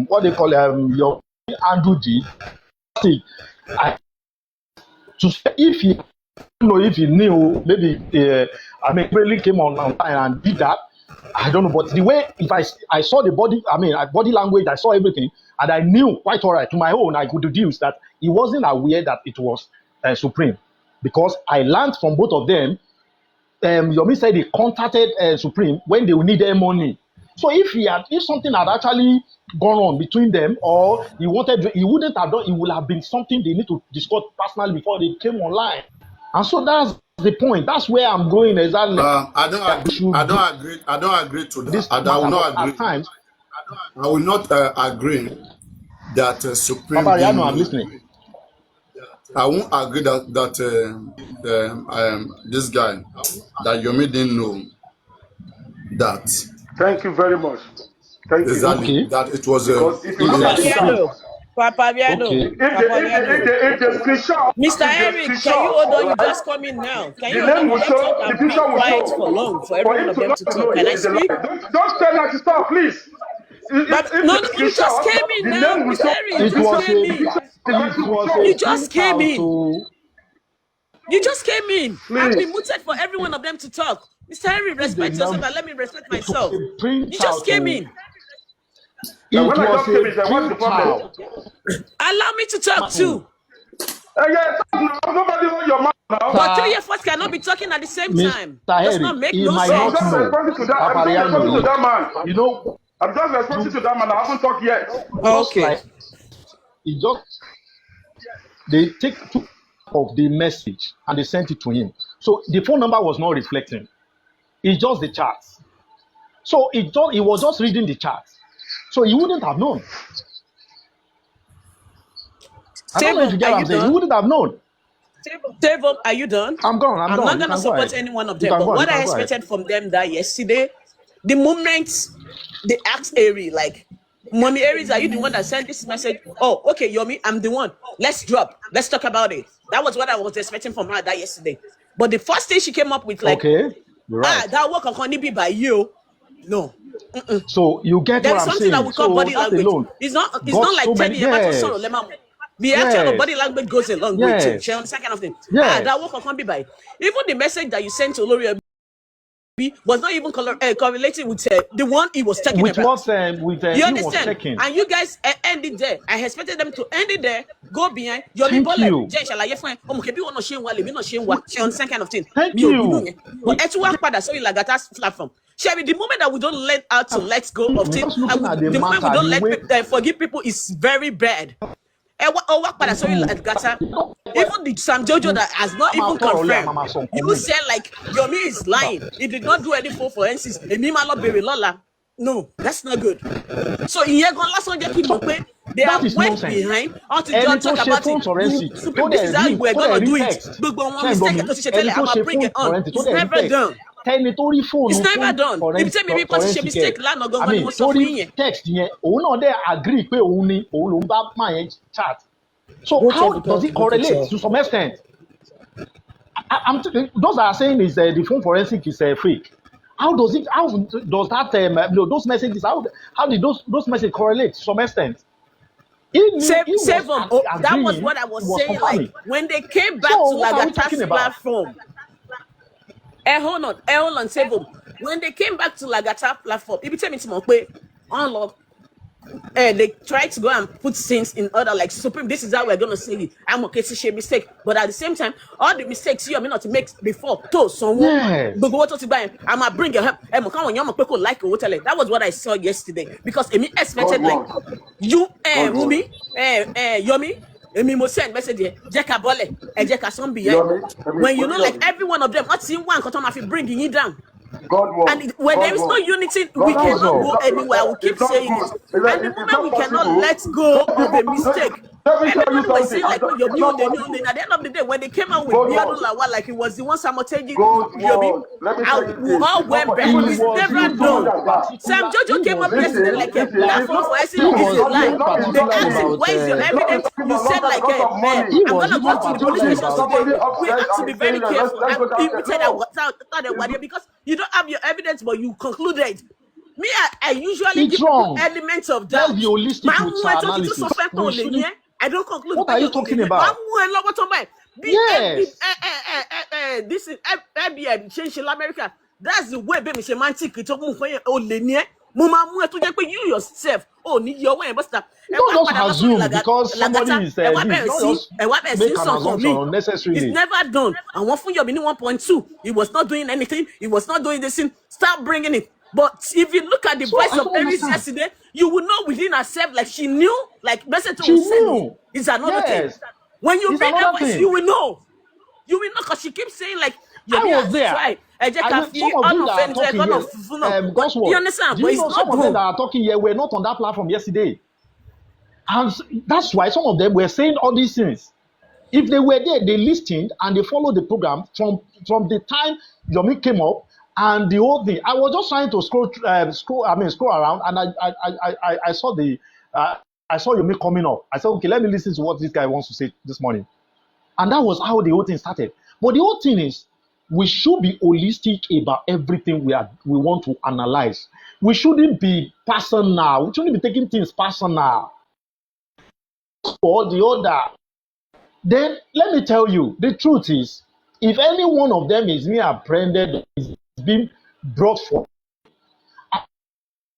what they call your Andrew G. If he knew, maybe really came on time and did that. I don't know, but the way I saw the body language, I saw everything, and I knew quite all right. To my own, I could deduce that he wasn't aware that it was Supreme, because I learned from both of them. Yomi said he contacted Supreme when they needed money. So if something had actually gone on between them, or he wouldn't have done. It would have been something they need to discuss personally before they came online. And so that's the point. That's where I'm going exactly. I don't agree. I don't agree to that. This I will not agree. at times. I will not agree that Supreme didn't Papariano, I'm know. listening. I won't agree that this guy that Yomi didn't know that Thank you very much. Thank you. exactly that it was Because if you look at the Papariano, Papariano, Okay. Papariano. if the screenshot, Mr. Eric, can you hold on? You just come in now. Can you hold on? name will Let's show, talk. the I'm picture will quiet show. for long for For every one him of to them not to know talk. Can I it's a lie. speak? Don't tell her to stop, please. If No, the you just screenshot, came in the now, name will Mr. show. Eric. You It just was came a in. You just came printout in. to You just came in. I've been Please. muted for every one of them to talk. Mr. Henry, respect yourself and let me respect it was myself. a You just printout came to in. Now, it when I was just came in, a what's the problem? printout. Allow me to talk too. Yeah, nobody hold your mouth now. But 3 of us cannot be talking at the same time. Mr. Does Harry, not make he no might So I'm not sense. just know. responding to that. I'm just responding to Papariano, that man. you know, I'm just responding to that man. I haven't talked yet. just like he just they took of the message and they sent it to him. So the phone number was not reflecting. It's just the chat. So he was just reading the chat. So he wouldn't have known. I don't know if Table, you are get what you I'm saying. He done? wouldn't have known. Table, are you done? I'm gone. I'm I'm done. not You gonna can go support ahead. any one of You them, can but go ahead. what You I can go ahead. expected from them that yesterday, the moment they asked Ari, like, Mommy Aries, are you the one that sent this message? Oh, okay, Yomi, I'm the one. Let's drop. Let's talk about it. That was what I was expecting from her that yesterday. But the first thing she came up with, like, Okay, you're right. that work can only be by you. No. So you get There what is I'm something that saying. we call So body that language. alone It's not got like so many. telling you about to sorrow Yes, lemon. The actual yes, body language goes a long way too. She yes, understand kind of thing. yes. That work can be by. Even the message that you sent to Lori was not even correlating with the one he was talking With about. what? With You he was understand? checking. And you guys end it there. I expected them to end it there, go behind. Yomi Thank Bole, you. Jay Shalaye fún ẹ. Ọmọ kẹbi wọn náà ṣe ń wa, lèmi náà ṣe ń wa. She understand kind of thing. Thank Mi ò bínú you. yẹn. But ẹ tún wá padà sórí Lagata's platform. Sherry, the moment that we don't learn how to let go of We're things, just looking at the the moment we matter, don't the way. forgive people is very bad. Ọwọ́ padà sórí Lagata. Even the Sam Jojo that has not even confirmed. You said like Yomi is lying. He did not do any full forensics. Èmi máa lọ bèrè lọ́la. No, that's not good. So ìyẹn gan lásán jẹ́ kí n mọ̀ pé they That have is went nonsense. behind until Ẹni they tó talk ṣe about phone it. forensic tó This is how dẹ̀ we're rí gonna do it. text. Gbogbo wọn Ṣé ń gbọ́ mistake mi? tó ti ṣe Ẹni tẹ́lẹ̀, tó I'm gonna ṣe bring phone it on. forensic tó It's dẹ̀ rí never text. done. Tẹni tó rí fóònù It's never done. Ibi tẹ́mi bí pọ́n ti ṣe forensic mistake lánàá I gangan ni mean mo sọ tó fún rí yín yẹn. text yẹn òun náà dẹ̀ agree pé òun ló ń bá máa yẹn chat. So Go how check does it correlate to some extent? Those are saying is the phone forensic is fake. How does that those messages how did those messages correlate to some extent? He was Save them. Oh, that was agreeing, what I was he was saying. Like confirming. when they came back So to what are we Lagata's talking about? platform. Hold on, save them. When they came back to Lagata platform, if you tell me to unlock. They tried to go and put things in order, like Supreme. This is how we're gonna say it. I'm okay to share mistake, but at the same time, all the mistakes you may not make before to someone. Yes. I'm gonna bring your help. That was what I saw yesterday because Emi expected like you, Mumi, Yomi. Emi mo send message here. Jeka Bole, Jeka Sombi. When you know, like every one of them, what's in one? Because I'm bringing you down. And when there is no unity, we cannot go anywhere. We keep saying it. And the moment we cannot let go of a mistake, everybody was saying like, "Oh, Yomi, at the end of the day, when they came out with Biadu Lawa, like it was the one sabotaging Yomi, we all went back. It's never done. Sam Jojo came up yesterday like a platform for SE is a lie. They asked him, "Where is your evidence?" You said like, "I'm gonna go to the police station today." We have to be very careful. We said that because you don't have your evidence, but you concluded. Me, I usually give elements of doubt. Let's be holistic with our analysis. I don't conclude. What are you talking about? Yes. This is FBI change in America. That's the way baby semantic it move for you. You yourself. Oh, need your way, but don't just assume because somebody is don't just make an assumption unnecessarily. It's never done. And one for your 1.2, he was not doing anything. He was not doing this thing. Stop bringing it. But if you look at the voice of Aries yesterday, you will know within herself, like she knew, like message she knew. It's another thing. When you read her voice, you will know. You will not, because she keeps saying like I Yomi was has there. tried. I mean, some of you that are talking here, guess You what? understand? Do But you it's know some not of them that done. are talking here were not on that platform yesterday? And that's why some of them were saying all these things. If they were there, they listened and they followed the program from the time Yomi came up and the whole thing. I was just trying to scroll around, and I saw I saw Yomi coming up. I said, okay, let me listen to what this guy wants to say this morning, and that was how the whole thing started. But the whole thing is, we should be holistic about everything we want to analyze. We shouldn't be personal. We shouldn't be taking things personal or the other. Then let me tell you, the truth is, if any one of them is being apprehended, is being brought forth,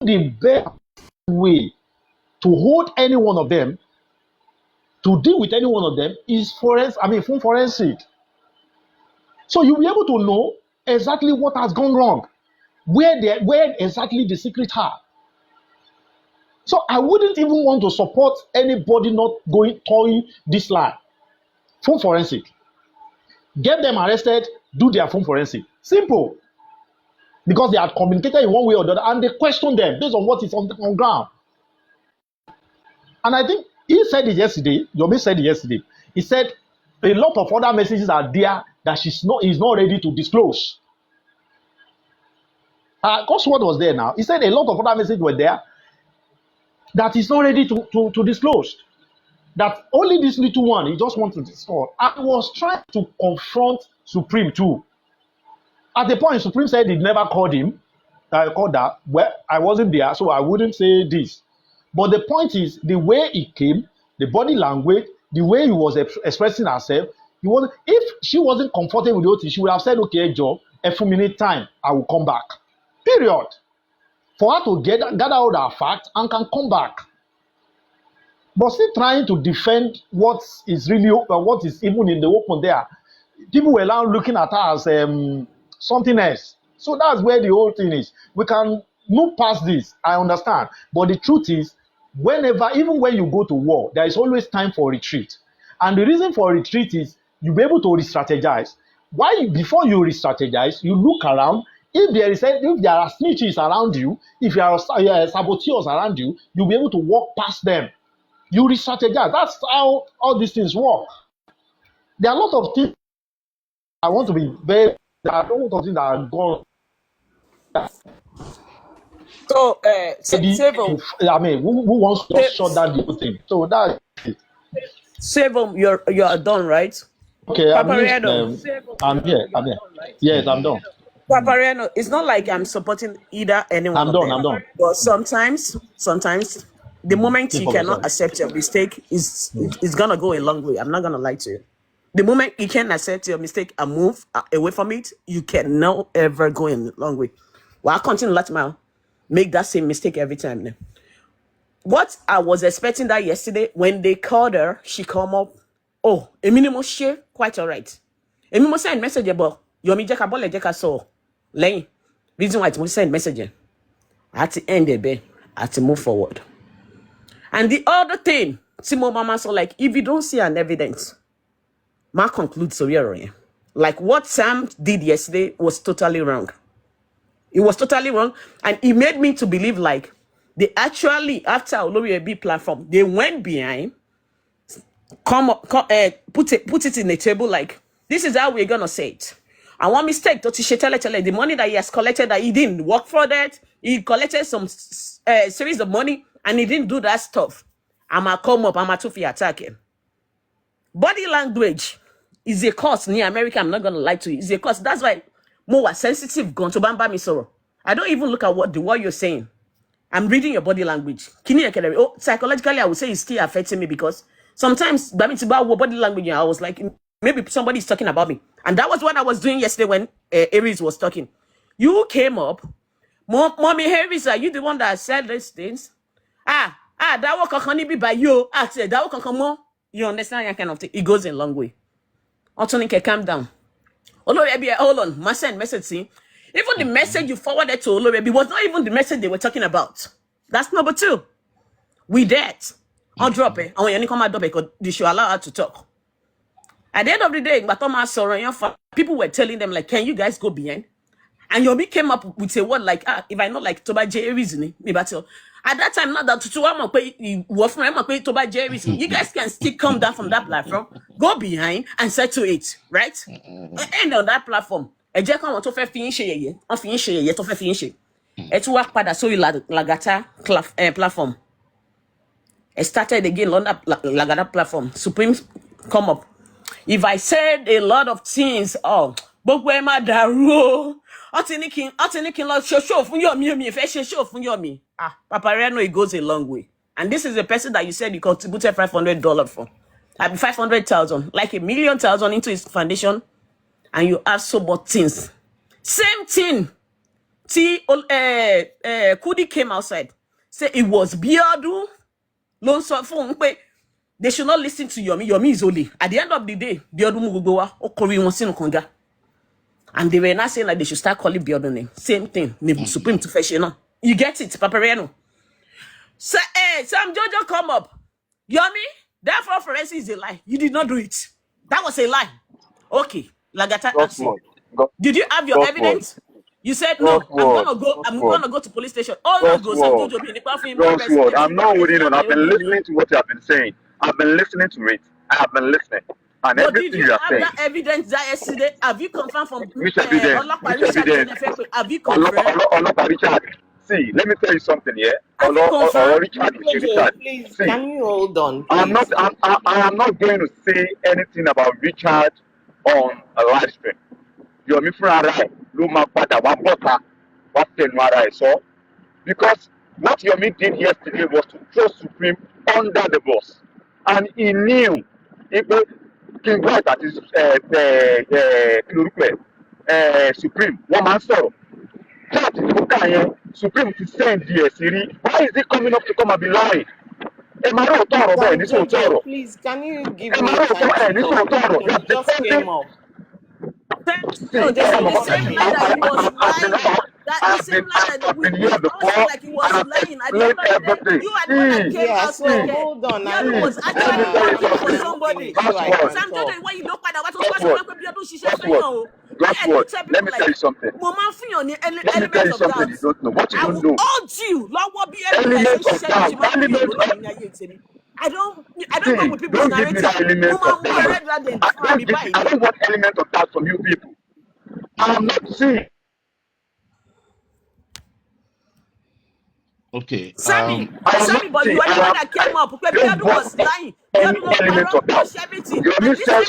the best way to hold any one of them, to deal with any one of them, is phone forensic. So you'll be able to know exactly what has gone wrong, where exactly the secrets are. So I wouldn't even want to support anybody not towing this line. Phone forensic. Get them arrested, do their phone forensic. Simple. Because they had communicated in one way or the other, and they questioned them based on what is on ground. And I think he said it yesterday. Yomi said it yesterday. He said a lot of other messages are there that he's not ready to disclose. What was there now? He said a lot of other messages were there that he's not ready to disclose. That only this little one he just wants to disclose. I was trying to confront Supreme too. At the point, Supreme said he never called him. I called that. Well, I wasn't there, so I wouldn't say this. But the point is, the way he came, the body language, the way he was expressing herself, if she wasn't comfortable with it, she would have said, okay, Joe, a few minute time, I will come back. Period. For her to gather all her facts and can come back. But still trying to defend what is even in the open there. People were now looking at her as something else. So that's where the whole thing is. We can move past this, I understand. But the truth is, even when you go to war, there is always time for retreat. And the reason for retreat is you'll be able to re-strategize. Before you re-strategize, you look around. If there are snitches around you, if there are saboteurs around you, you'll be able to walk past them. You re-strategize. That's how all these things work. There are a lot of things I want to be very. There are a lot of things that are gone. So, Sevo, who wants to just shut down the whole thing? So that's it. Sevo, you're done, right? Okay, Papariano. I'm here. Yes, I'm done. Papariano, it's not like I'm supporting either anyone of them. I'm done. But sometimes, the moment you cannot accept your mistake, it's gonna go a long way. I'm not gonna lie to you. The moment you can accept your mistake and move away from it, you can no ever go in a long way. Well, I continue to make that same mistake every time. Now. What I was expecting that yesterday, when they called her, she come up. Oh, a minimum share, quite all right. A minimum send message about Yomi Jeka Bole Jeka so lane. Reason why it's send message. I had to end it, I had to move forward. And the other thing, Timo Mama so like, if you don't see an evidence, Ma concludes so like what Sam did yesterday was totally wrong. It was totally wrong, and it made me to believe like they actually after Olori platform they went behind, put it in the table like this is how we're gonna say it. And one mistake, the money that he has collected that he didn't work for that he collected some series of money and he didn't do that stuff. I'ma come up, I'ma to attack him. Body language is a cause near America. I'm not gonna lie to you. It's a cause. That's why more sensitive gone to bamba me sorrow. I don't even look at what you're saying. I'm reading your body language. Psychologically, I would say it's still affecting me because sometimes body language, I was like, maybe somebody's talking about me. And that was what I was doing yesterday when Aries was talking. You came up, Mommy Harris, are you the one that said these things? That work can be by you. Said that work can more. You understand that kind of thing? It goes a long way. Otonike, calm down. Olorebi, hold on. Ma send message. See, even the message you forwarded to Olorebi was not even the message they were talking about. That's number 2. We dead. I'll drop it. And when you come out, drop it because they should allow her to talk. At the end of the day, people were telling them, like, can you guys go behind? And Yomi came up with a word like, if I not like Toba J reasoning, maybe at that time, not that Toba J reasoning, you guys can still come down from that platform, go behind and settle it, right? And on that platform, a jack on to finish a on finish a yet of a finish. It's work pada so Lagata platform. It started again on that Lagata platform. Supreme come up. If I said a lot of things, but where my daru, Otinikin, show for your me, if I show for your me. Papariano, it goes a long way. And this is a person that you said you contributed $500 for. I mean, 500,000, like $1 million into his foundation, and you have so much things. Same thing. Kudi came outside, say it was Biadu, loan phone, they should not listen to Yomi. Yomi is only. At the end of the day, Biadu Mugugowa, Okori Wonsino Konga. And they were not saying that they should start calling Biadu name. Same thing. Supreme to fashion. You get it, Papariano. So, Sam Jojo come up. Yomi, therefore forensic is a lie. You did not do it. That was a lie. Okay. Lagata asked you. Did you have your evidence? You said no. I'm gonna go to police station. I'm not holding on. I've been listening to what you have been saying. I've been listening to it. I have been listening. And but everything did you you are have saying. that evidence that yesterday? Have you confirmed from Which evidence? Have you confirmed? Richard. See, let me tell you something here. Have you confirmed? Richard. Please, See, can you hold on? I am not going to say anything about Richard on a live stream. Yomi Funara ló máa padà wá bọ́ta wá tẹnu ara ẹ̀ sọ. Because what Yomi did yesterday was to throw Supreme under the bus. And he knew King White that is Supreme, one man sọ̀rọ̀. Church tó kà yẹn, Supreme ti send the rí. Why is he coming up to come and be lying? Please, can you give me time to talk? He just came up. No, the same lie that he was lying. That the same lie that we all like he was lying. At the end of the day, you are the one that came out. So hold on. Biadu was actually working for somebody. Sam Jojo, when you look at what was let me tell you something. Let me tell you something you don't know. What you don't know. Element of doubt. I don't go with people's narrative. I don't want element of doubt from you people. I'm not saying. Okay. Sammy, but you are the one that came up. Biadu was lying. Biadu was everything. And this come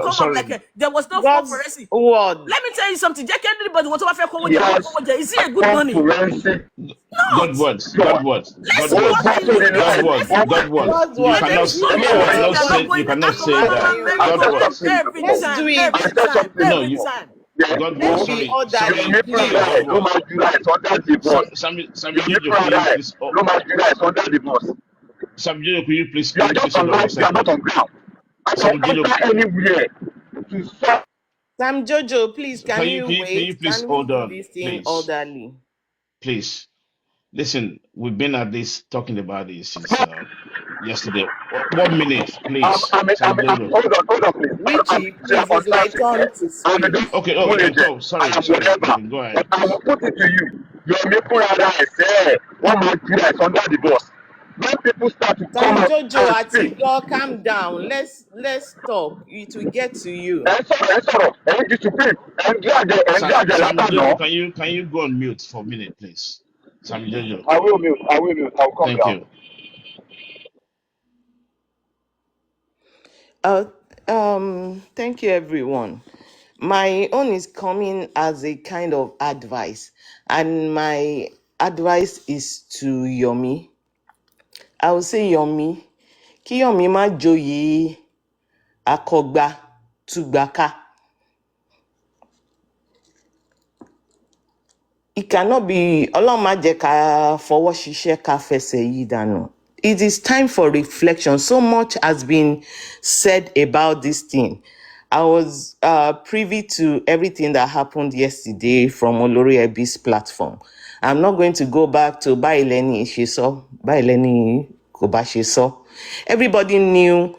up like there was no forensic. Let me tell you something. Jack anybody whatever is he a good money? God words. You cannot say that. God words. Let's do it. No, you. God bless you. Sammy, could you please You are not on ground. Anywhere. Sam Jojo, please, can you wait? Can you please hold on? This thing orderly. Please. Listen, we've been at this, talking about this since yesterday. 1 minute, please. Hold on, please. Richie, please, it's my turn to speak. Okay, sorry. Go ahead. I will put it to you. You're making I say, one man is under the bus. When people start to come out Jojo, Atigo, calm down. Let's talk. It will get to you. Can you go on mute for a minute, please? Sam Jojo. I will mute. I will come Thank down. You. Thank you, everyone. My own is coming as a kind of advice, and my advice is to Yomi. I will say Yomi, kí Yomi má joyè akọgba túgbàká. It cannot be Ọlọ́run má jẹ́ ká fọwọ́ ṣiṣẹ́ ká fẹsẹ̀ yí dànù. It is time for reflection. So much has been said about this thing. I was privy to everything that happened yesterday from Olori Ebi's platform. I'm not going to go back to Baileni Ishiso, Baileni Kobashiso. Everybody knew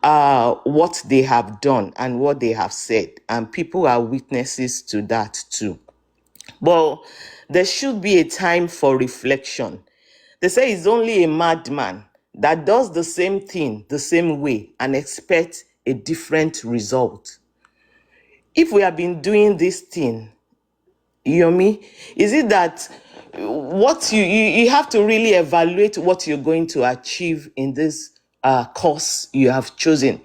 what they have done and what they have said, and people are witnesses to that too. But there should be a time for reflection. They say it's only a madman that does the same thing the same way and expects a different result. If we have been doing this thing, Yomi, is it that what you have to really evaluate what you're going to achieve in this course you have chosen?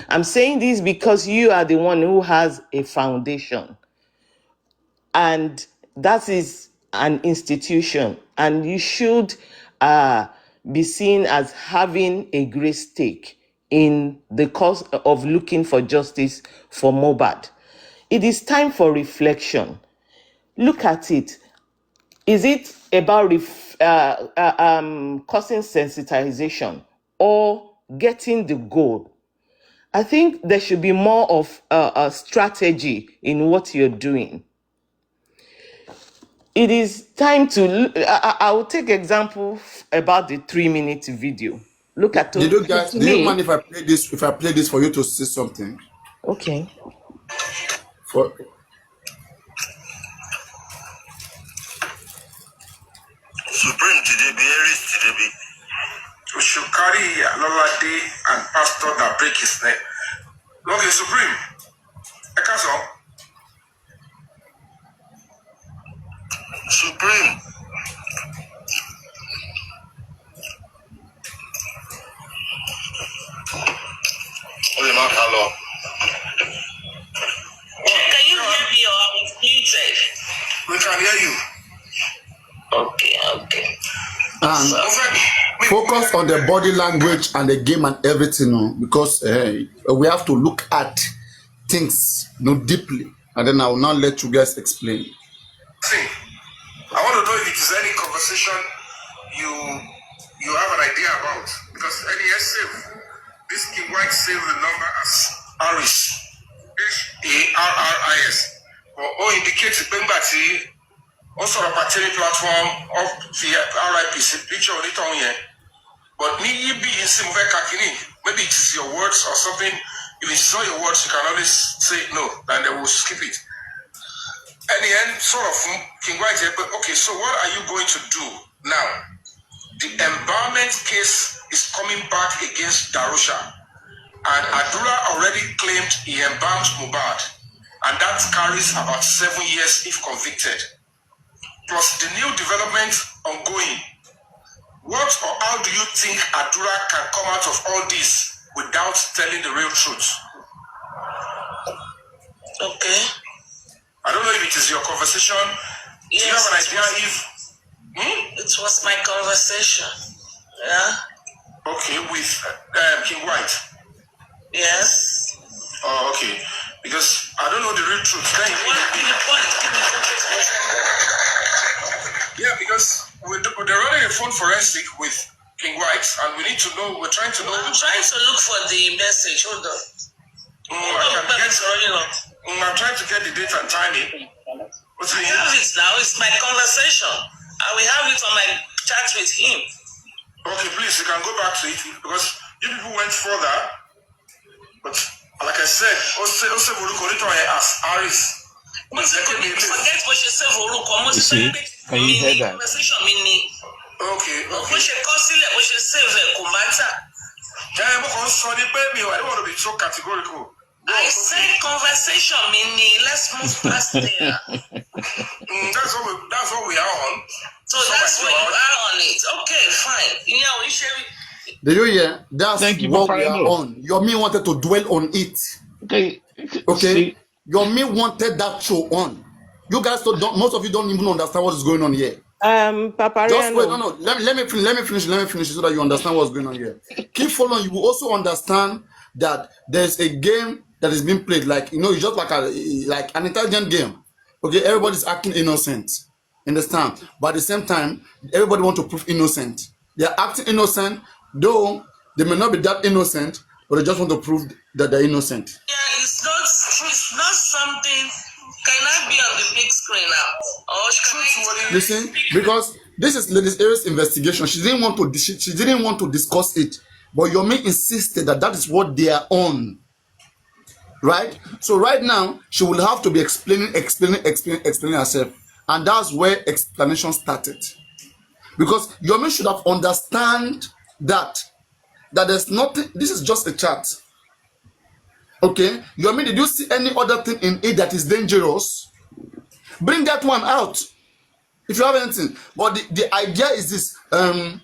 I'm saying this because you are the one who has a foundation, and that is an institution, and you should be seen as having a great stake in the cause of looking for justice for Mohbad. It is time for reflection. Look at it. Is it about causing sensitization or getting the goal? I think there should be more of a strategy in what you're doing. It is time to. I will take example about the 3-minute video. Look at Did you guys? to Do you me. mind if I play this? If I play this for you to see something? Okay. For Supreme today be Aries today be. We should carry Lolade and pastor that break his neck. Okay, Supreme. I can't so. Supreme. Holy man, hello. Can you hear me or I was muted? We can hear you. Okay. and focus on the body language and the game and everything, because we have to look at things, deeply, and then I will now let you guys explain. See, I want to know if it is any conversation you have an idea about, because NES save this King White saved the number as Aris, ARRIS, or indicates the also a party platform of the RIPC picture on it on here. But me be in some maybe it is your words or something. If it's not your words, you can always say no, and they will skip it. At the end, sort of King White, but okay, so what are you going to do now? The embalmment case is coming back against Darusha, and Adura already claimed he embalmed Mohbad, and that carries about 7 years if convicted. Plus the new development ongoing. What or how do you think Adura can come out of all this without telling the real truth? Okay. I don't know if it is your conversation. Yes, do you have an idea if... It was my conversation. Yeah. Okay, with King White? Yes. Oh, okay. Because I don't know the real truth. Then yeah, because they're running a phone forensic with King White, and we need to know, we're trying to know... I'm trying to look for the message. Hold on. I'm trying to get the date and timing. I have it now. It's my conversation. I will have it on my chat with him. Okay, please, you can go back to it, because you people went further. But like I said, also as Aris. Forget what you said. Can you hear that? Okay. I don't want to be so categorical. I said conversation, let's move past there. That's what we are on. So that's what you are on it. Okay, fine. Yeah, we share it. Do you hear? That's Thank you, what we are papariano. on. Yomi wanted to dwell on it. Okay. Okay. Yomi wanted that show on. You guys don't. Most of you don't even understand what is going on here. Papariano. Just wait. No. Let me finish so that you understand what's going on here. Keep following. You will also understand that there's a game that is being played. Like, it's just like an intelligent game. Okay, everybody's acting innocent. Understand? But at the same time, everybody want to prove innocent. They are acting innocent, though they may not be that innocent, but they just want to prove that they're innocent. Yeah, it's not something. Can I be on the big screen now? Or listen, because this is Lady Aries' investigation. She didn't want to discuss it But Yomi insisted that that is what they are on. Right? So right now, she will have to be explaining herself. And that's where explanation started. Because Yomi should have understand that there's nothing, this is just a chat. Okay? Yomi, did you see any other thing in it that is dangerous? Bring that one out. If you have anything. But the idea is this, I've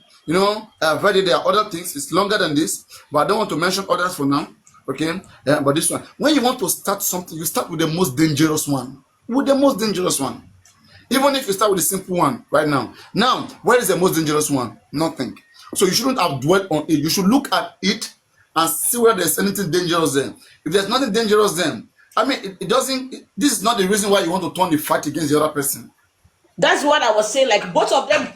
heard there are other things, it's longer than this, but I don't want to mention others for now. Okay? But this one, when you want to start something, you start with the most dangerous one. With the most dangerous one. Even if you start with the simple one right now. Now, where is the most dangerous one? Nothing. So you shouldn't have dwelt on it. You should look at it and see whether there's anything dangerous there. If there's nothing dangerous then, I mean, this is not the reason why you want to turn the fight against the other person. That's what I was saying. Like both of them.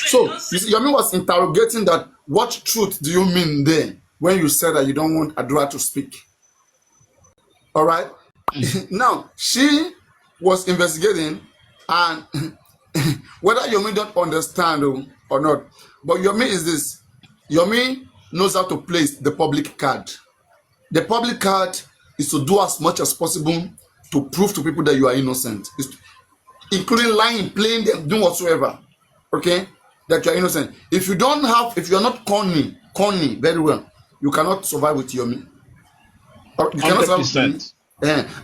So you see, Yomi was interrogating that. What truth do you mean there when you said that you don't want Adura to speak? All right. Now she was investigating, and whether Yomi don't understand or not, but Yomi is this. Yomi knows how to play the public card. The public card is to do as much as possible to prove to people that you are innocent, including lying, playing them, doing whatsoever. Okay, that you are innocent. If you are not corny very well, you cannot survive with Yomi. Or you cannot survive with me.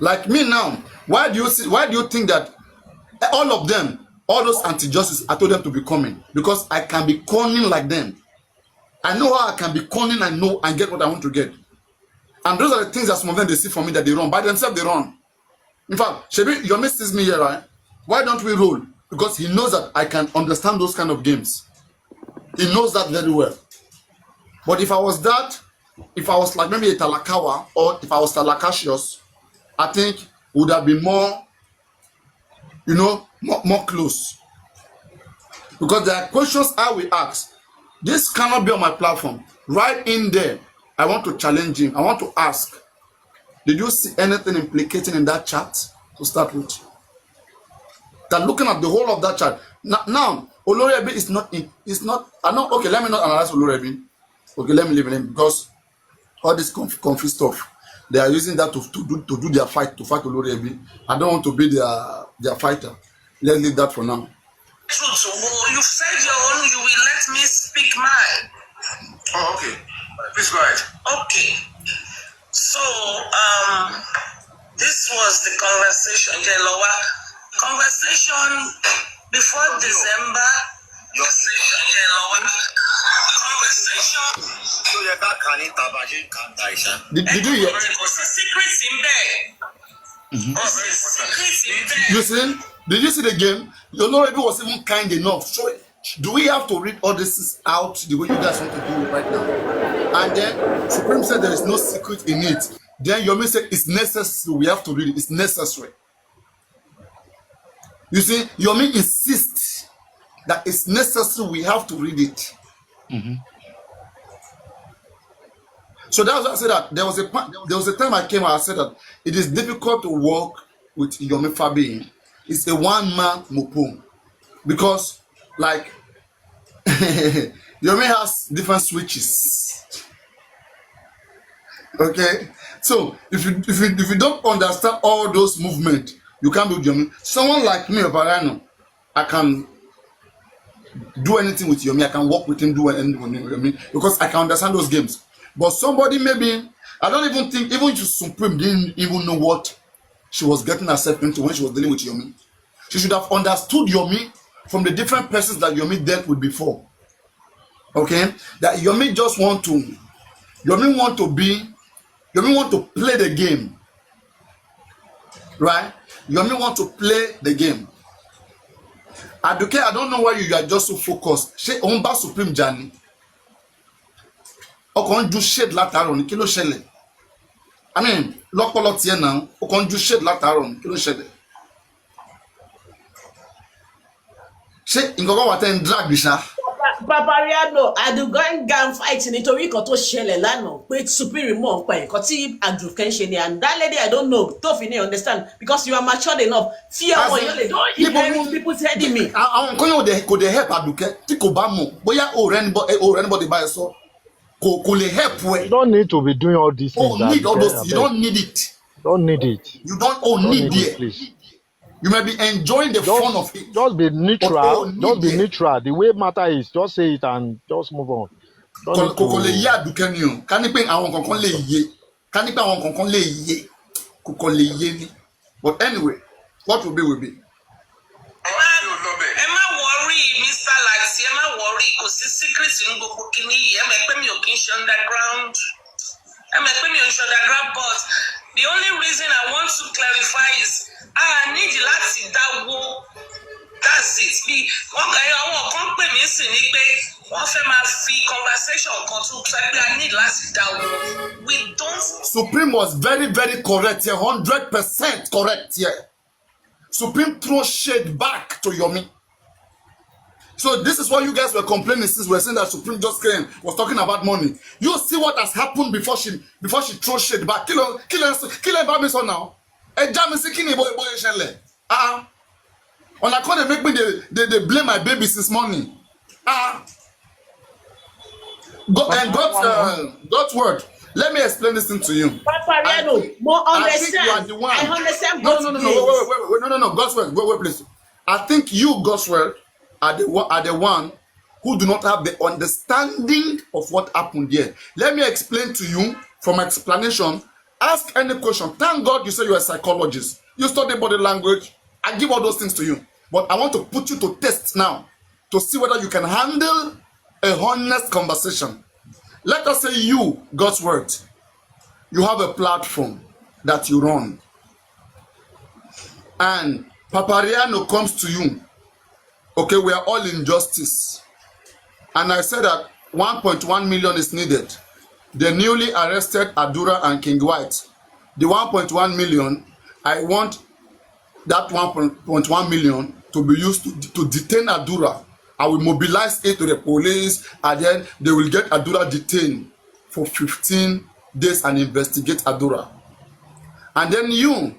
Like me now. Why do you think that all of them, all those anti-justice, I told them to be coming? Because I can be corny like them. I know how I can be corny and get what I want to get. And those are the things that some of them they see from me that they run. By themselves they run. In fact, Shebi, Yomi sees me here, right? Why don't we roll? Because he knows that I can understand those kind of games. He knows that very well. But if I was like maybe a Talakawa, or if I was Talakasius, I think would have been more close. Because there are questions I will ask. This cannot be on my platform. Right in there, I want to challenge him. I want to ask, did you see anything implicating in that chat to start with? That looking at the whole of that chat. Now Olorebi is not. I know. Okay, let me not analyze Olorebi. Okay, let me leave him because all this confused stuff. They are using that to do their fight, to fight Olorebi. I don't want to be their fighter. Let's leave that for now. You said your own, you will let me speak mine. Oh, okay. Please go ahead. Okay. So, this was the conversation, Jelowa. Conversation before December. Did you hear? What's the secret in there? You see? Did you see the game? Olorebi was even kind enough. So, do we have to read all this out the way you guys want to do it right now? And then Supreme said there is no secret in it. Then Yomi said it's necessary. We have to read it. It's necessary. You see, Yomi insists that it's necessary. We have to read it. So that's why I said that there was a time I came and I said that it is difficult to work with Yomi Fabi. It's a one-man mopo because like Yomi has different switches. Okay, so if you don't understand all those movements, you can't build Yomi. Someone like me, papariano, I can do anything with Yomi. I can work with him, do anything with Yomi because I can understand those games. But somebody maybe I don't even think even Supreme didn't even know what she was getting herself into when she was dealing with Yomi. She should have understood Yomi from the different persons that Yomi dealt with before. Okay, that Yomi just want to play the game, right? Yomi want to play the game. Aduke, I don't know why you are just so focused. She Omba Supreme Jani. Okon do shade lataro ni kilo shele. I mean, lopolo tie now. Okon do shade lataro ni kilo shele. She ingogo wa ten drag bisha. Papariano Adugan gang fight nítorí nǹkan tó ṣẹlẹ̀ lánàá pé Supreme mọ̀ pé nǹkan tí Aduke ń ṣe ni, and that lady I don't know tó fi ní understand because you are matured enough. Fear ọmọ yẹn lè don't inherit people's enemy. Àwọn nǹkan yóò kò dé help Aduke tí kò bá mọ̀ bóyá anybody bá ẹ sọ kò lè help ẹ. You don't need to be doing all these things. Need all those. You don't need it. Don't need it. You don't need it. Please. You may be enjoying the fun of it. Just be neutral. Just be neutral. The way matter is, just say it and just move on. Kò lè yé Aduke ni o. Ká ní pé àwọn kankan lè yé. Ká ní pé àwọn kankan lè yé. Kò lè yé ni. But anyway, what will be will be. Ẹ má worry Mr. Laxi, ẹ má worry, kò sí secret nínú gbogbo kìíní yìí. Ẹ mọ̀ pé mi ò kí ń ṣe underground. Ẹ mọ̀ pé mi ò ń ṣe underground, but the only reason I want to clarify is I need láti dáwó. That's it. Bí àwọn kan pè mí sí ni pé wọ́n fẹ́ máa fi conversation kan tó sọ pé I need láti dáwó. We don't. Supreme was very, very correct here, 100% correct here. Supreme throw shade back to Yomi. So this is what you guys were complaining since we were saying that Supreme just came, was talking about money. You see what has happened before she throws shade back. Kill about me so now. A jam is seeking a boy shell. On account they make me they blame my baby since morning. God's word. Let me explain this thing to you. Papariano, more understand. I think you are the one. I understand. No. God's word. Wait, please. I think you, God's word, are the one who do not have the understanding of what happened here. Let me explain to you from explanation. Ask any question. Thank God you say you're a psychologist. You study body language. I give all those things to you. But I want to put you to test now to see whether you can handle a honest conversation. Let us say you, God's word, you have a platform that you run. And Papariano comes to you. Okay, we are all in justice. And I said that 1.1 million is needed. The newly arrested Adura and King White. The 1.1 million, I want that 1.1 million to be used to detain Adura. I will mobilize it to the police, and then they will get Adura detained for 15 days and investigate Adura. And then you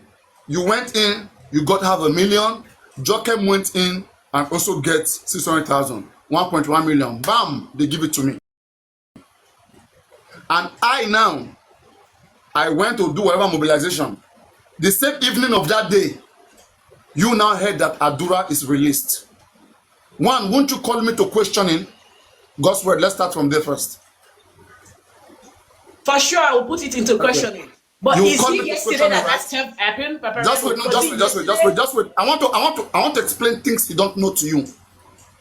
went in, you got 500,000. Jokem went in and also get 600,000, 1.1 million. Bam, they give it to me. And I went to do whatever mobilization. The same evening of that day, you now heard that Adura is released. One, won't you call me to questioning? God's word, let's start from there first. For sure, I will put it into questioning. But You is call me it to yesterday question that me, that stuff happened? Just wait. I want to explain things you don't know to you.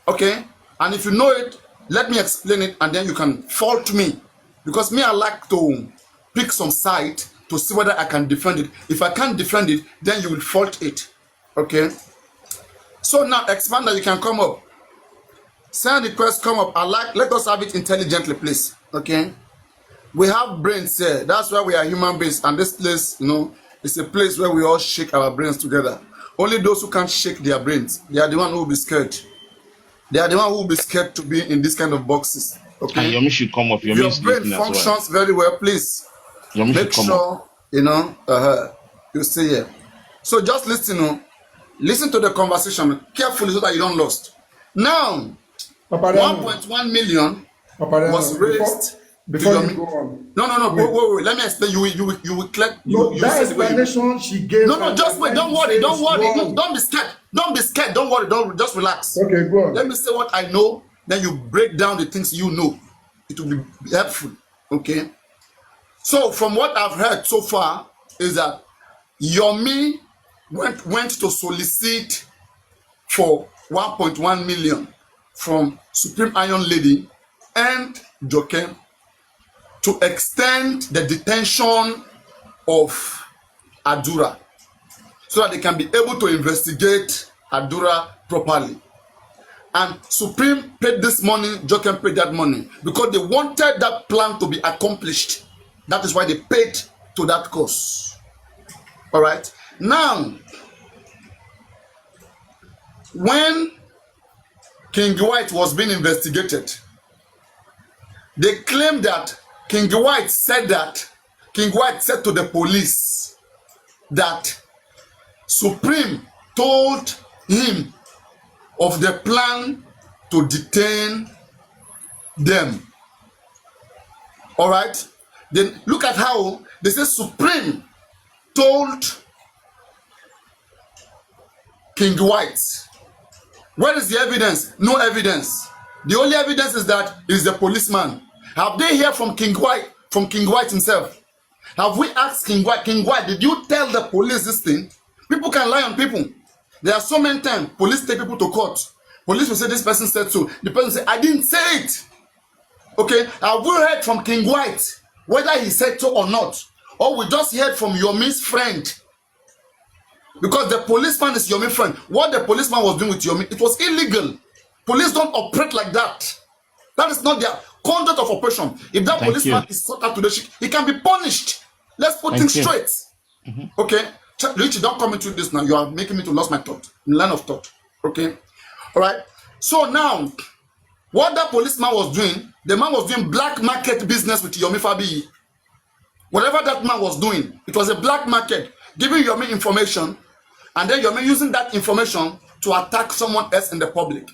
Okay? And if you know it, let me explain it, and then you can fault me. Because me, I like to pick some side to see whether I can defend it. If I can't defend it, then you will fault it. Okay? So now, Expander, you can come up. Send request, come up. Let us have it intelligently, please. Okay? We have brains here. That's why we are human beings. And this place, it's a place where we all shake our brains together. Only those who can't shake their brains, they are the one who will be scared. They are the one who will be scared to be in this kind of boxes. Okay? And Yomi should come up. If your brain functions very well, please Yomi make sure, you stay here. So just listen, listen to the conversation carefully so that you don't lost. Now, 1.1 million was raised. Before you go on. No. Wait. Let me explain. You will clear. That explanation she gave. No. Just wait. Don't worry. Don't be scared. Don't be scared. Don't worry. Just relax. Okay, go on. Let me say what I know. Then you break down the things you know. It will be helpful. Okay. So from what I've heard so far is that Yomi went to solicit for 1.1 million from Supreme Iron Lady and Jokem to extend the detention of Adura so that they can be able to investigate Adura properly. And Supreme paid this money, Jokem paid that money because they wanted that plan to be accomplished. That is why they paid to that cause. All right. Now, when King White was being investigated. They claim that King White said to the police that Supreme told him of the plan to detain them. All right? Then look at how they say Supreme told King White. Where is the evidence? No evidence. The only evidence is that is the policeman. Have they heard from King White himself? Have we asked King White, did you tell the police this thing? People can lie on people. There are so many times police take people to court. Police will say this person said so. The person say, I didn't say it. Okay, have we heard from King White whether he said so or not? Or we just heard from Yomi's friend? Because the policeman is Yomi's friend. What the policeman was doing with Yomi, it was illegal. Police don't operate like that. That is not their conduct of operation. If that policeman is sought out to the ship, he can be punished. Let's put things straight. Okay? Richie, don't come into this now. You are making me to lose my line of thought. Okay? All right? So now, what that policeman was doing, the man was doing black market business with Yomi Fabi. Whatever that man was doing, it was a black market, giving Yomi information, and then Yomi using that information to attack someone else in the public.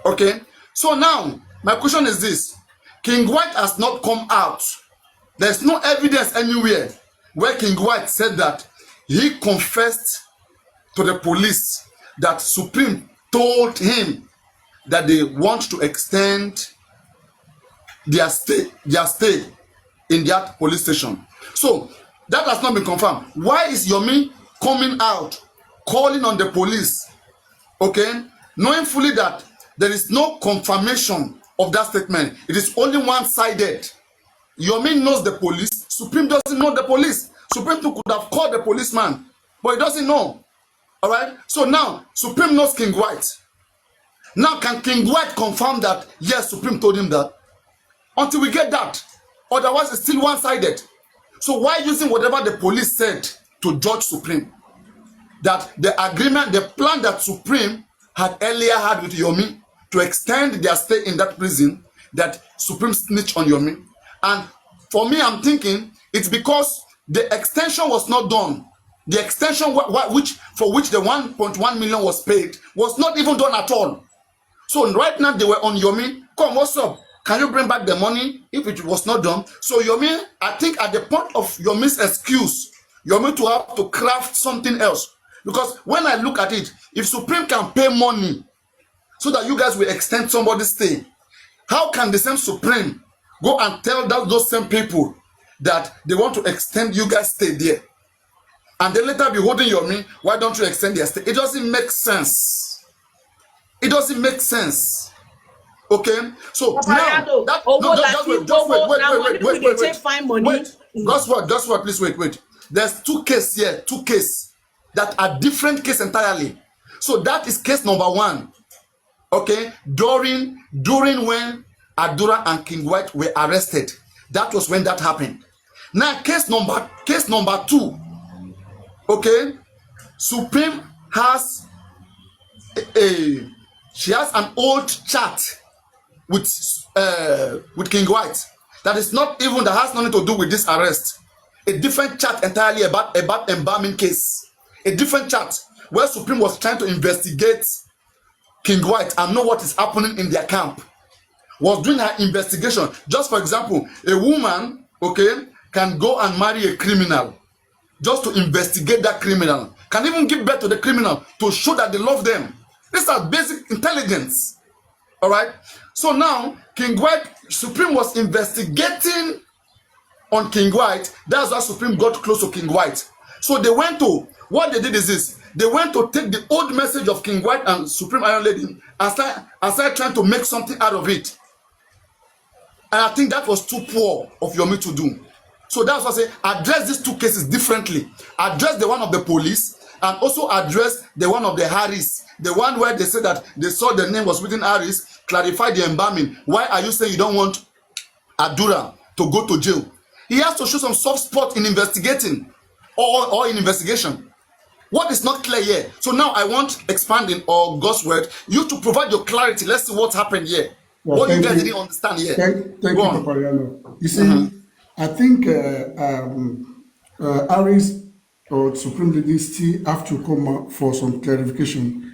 Okay? So now, my question is this. King White has not come out. There's no evidence anywhere where King White said that he confessed to the police that Supreme told him that they want to extend their stay in that police station. So that has not been confirmed. Why is Yomi coming out, calling on the police, okay, knowing fully that there is no confirmation of that statement? It is only one-sided. Yomi knows the police. Supreme doesn't know the police. Supreme could have called the policeman, but he doesn't know. All right? So now, Supreme knows King White. Now, can King White confirm that, yes, Supreme told him that? Until we get that. Otherwise, it's still one-sided. So why using whatever the police said to judge Supreme? That the agreement, the plan that Supreme had earlier had with Yomi to extend their stay in that prison, that Supreme snitched on Yomi. And for me, I'm thinking it's because the extension was not done. The extension for which the 1.1 million was paid was not even done at all. So right now they were on Yomi. Come, what's up? Can you bring back the money if it was not done? So Yomi, I think at the point of Yomi's excuse, Yomi to have to craft something else. Because when I look at it, if Supreme can pay money so that you guys will extend somebody's stay, how can the same Supreme go and tell those same people that they want to extend you guys stay there? And then later be holding Yomi, why don't you extend their stay? It doesn't make sense. It doesn't make sense. Okay? So now, wait. Just what, please wait. There's two cases here, that are different case entirely. So that is case number one. Okay? During when Adura and King White were arrested. That was when that happened. Now, case number two. Okay? Supreme has she has an old chat with King White that is not even, that has nothing to do with this arrest. A different chat entirely about embalming case. A different chat where Supreme was trying to investigate King White and know what is happening in their camp. Was doing her investigation. Just for example, a woman, okay, can go and marry a criminal just to investigate that criminal. Can even give birth to the criminal to show that they love them. These are basic intelligence. All right? So now, King White, Supreme was investigating on King White. That's why Supreme got close to King White. So they went to, what they did is this. They went to take the old message of King White and Supreme Iron Lady and start trying to make something out of it. And I think that was too poor of Yomi to do. So that's why I say, address these two cases differently. Address the one of the police and also address the one of the Harris. The one where they said that they saw the name was within Harris, clarify the embalming. Why are you saying you don't want Adura to go to jail? He has to show some soft spot in investigating or in investigation. What is not clear here? So now I want expanding or God's word, you to provide your clarity. Let's see what happened here. Well, What you thank guys you. didn't understand here. Thank Go you, on. Papariano. You see, I think Aris or Supreme Leader still have to come out for some clarification.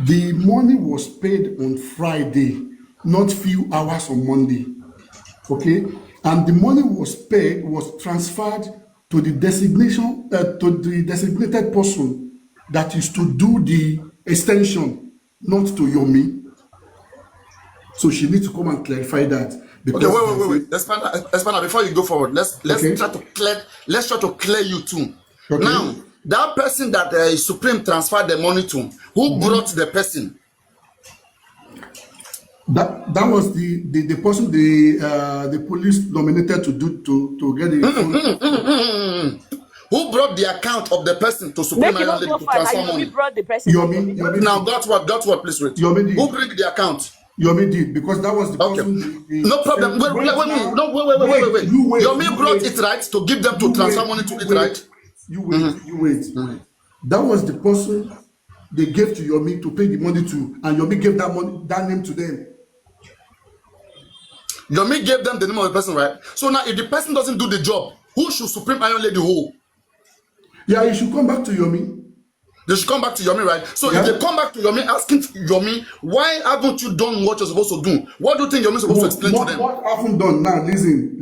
The money was paid on Friday, not few hours on Monday. Okay, and the money was transferred to the designated person that is to do the extension, not to Yomi. So she needs to come and clarify that. Because Okay, wait. Expander, before you go forward, let's okay. try to clear you too. Okay. Now, that person that Supreme transferred the money to, who brought the person? That was the person the police nominated to get the Who brought the account of the person to Supreme Make it not Island go to far. transfer Now money? Yomi brought the person. Yomi Now, got what, please wait. Yomi did. Who bring the account? Yomi did, because that was the person. No problem. Wait. Yomi brought it, right, to give them to transfer money to it, right? You wait. That was the person they gave to Yomi to pay the money to, and Yomi gave that name to them. Yomi gave them the name of the person, right? So now, if the person doesn't do the job, who should Supreme Iron Lady hold? Yeah, you should come back to Yomi. They should come back to Yomi, right? So if they come back to Yomi, asking Yomi, why haven't you done what you're supposed to do? What do you think Yomi is supposed to explain to them? What haven't done now? Listen.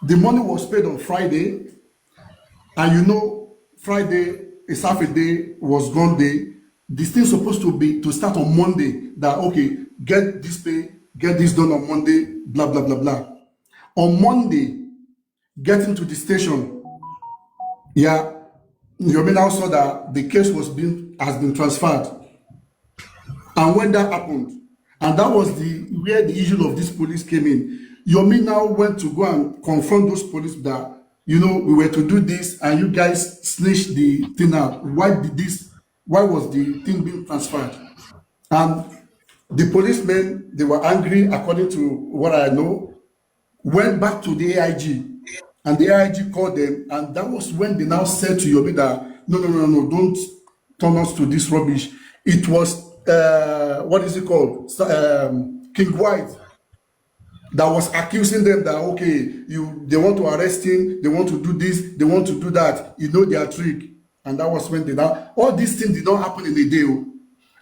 The money was paid on Friday, and Friday is half a day, was gone day. This thing's supposed to start on Monday. That okay, get this pay, get this done on Monday, blah blah blah blah. On Monday, getting to the station, yeah, Yomi now saw that the case has been transferred. And when that happened, and that was where the issue of this police came in. Yomi now went to go and confront those police that, we were to do this and you guys snitched the thing out. Why was the thing being transferred? And the policemen, they were angry, according to what I know, went back to the AIG, and the AIG called them, and that was when they now said to Yomi that, no, don't turn us to this rubbish. It was, what is it called? King White that was accusing them that, okay, they want to arrest him, they want to do this, they want to do that, their trick. And that was when all these things did not happen in a day.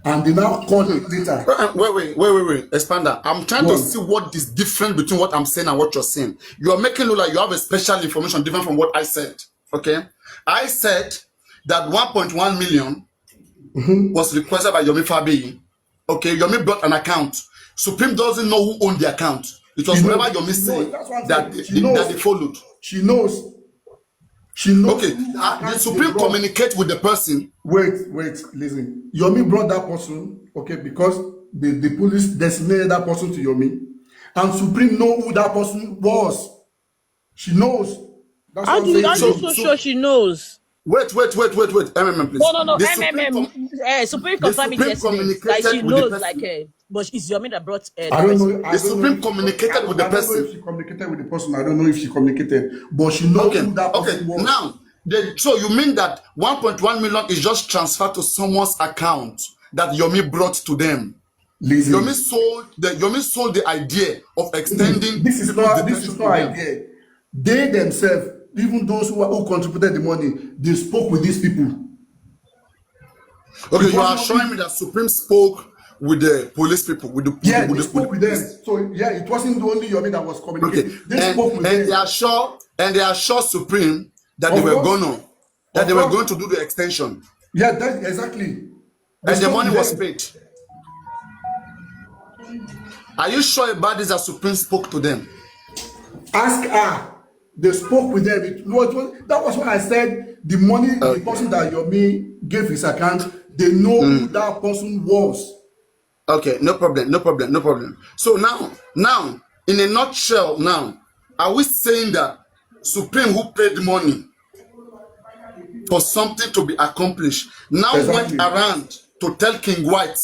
And they now called it later. Wait, Expander. I'm trying to see what is different between what I'm saying and what you're saying. You are making look like you have a special information different from what I said. Okay? I said that 1.1 million was requested by Yomi Fabi. Okay, Yomi brought an account. Supreme doesn't know who owned the account. It was whatever Yomi said that they followed. She knows. Okay, the Supreme communicate with the person. Wait, listen. Yomi brought that person, okay, because the police designated that person to Yomi. And Supreme know who that person was. She knows. That's How do you so sure she knows? Wait, MMM, please. No, Supreme confirmed it yesterday. Like she knows, but it's Yomi that brought. I don't know. The Supreme communicated with the person. I don't know if she communicated with the person. I don't know if she communicated, but she knows who that person was. Now, so you mean that 1.1 million is just transferred to someone's account that Yomi brought to them? Listen. Yomi sold the idea of extending. This is not idea. They themselves, even those who contributed the money, they spoke with these people. Okay, you are showing me that Supreme spoke with the police people, with the they spoke with them. So it wasn't only Yomi that was communicating. Okay. They spoke with them. They are sure Supreme that they were going to do the extension. Yeah, that exactly. And the money was paid. Are you sure about this that Supreme spoke to them? Ask her. They spoke with them. That was why I said the money, the person that Yomi gave his account, they know who that person was. Okay, no problem. So now, in a nutshell, are we saying that Supreme, who paid money for something to be accomplished, now went around to tell King White?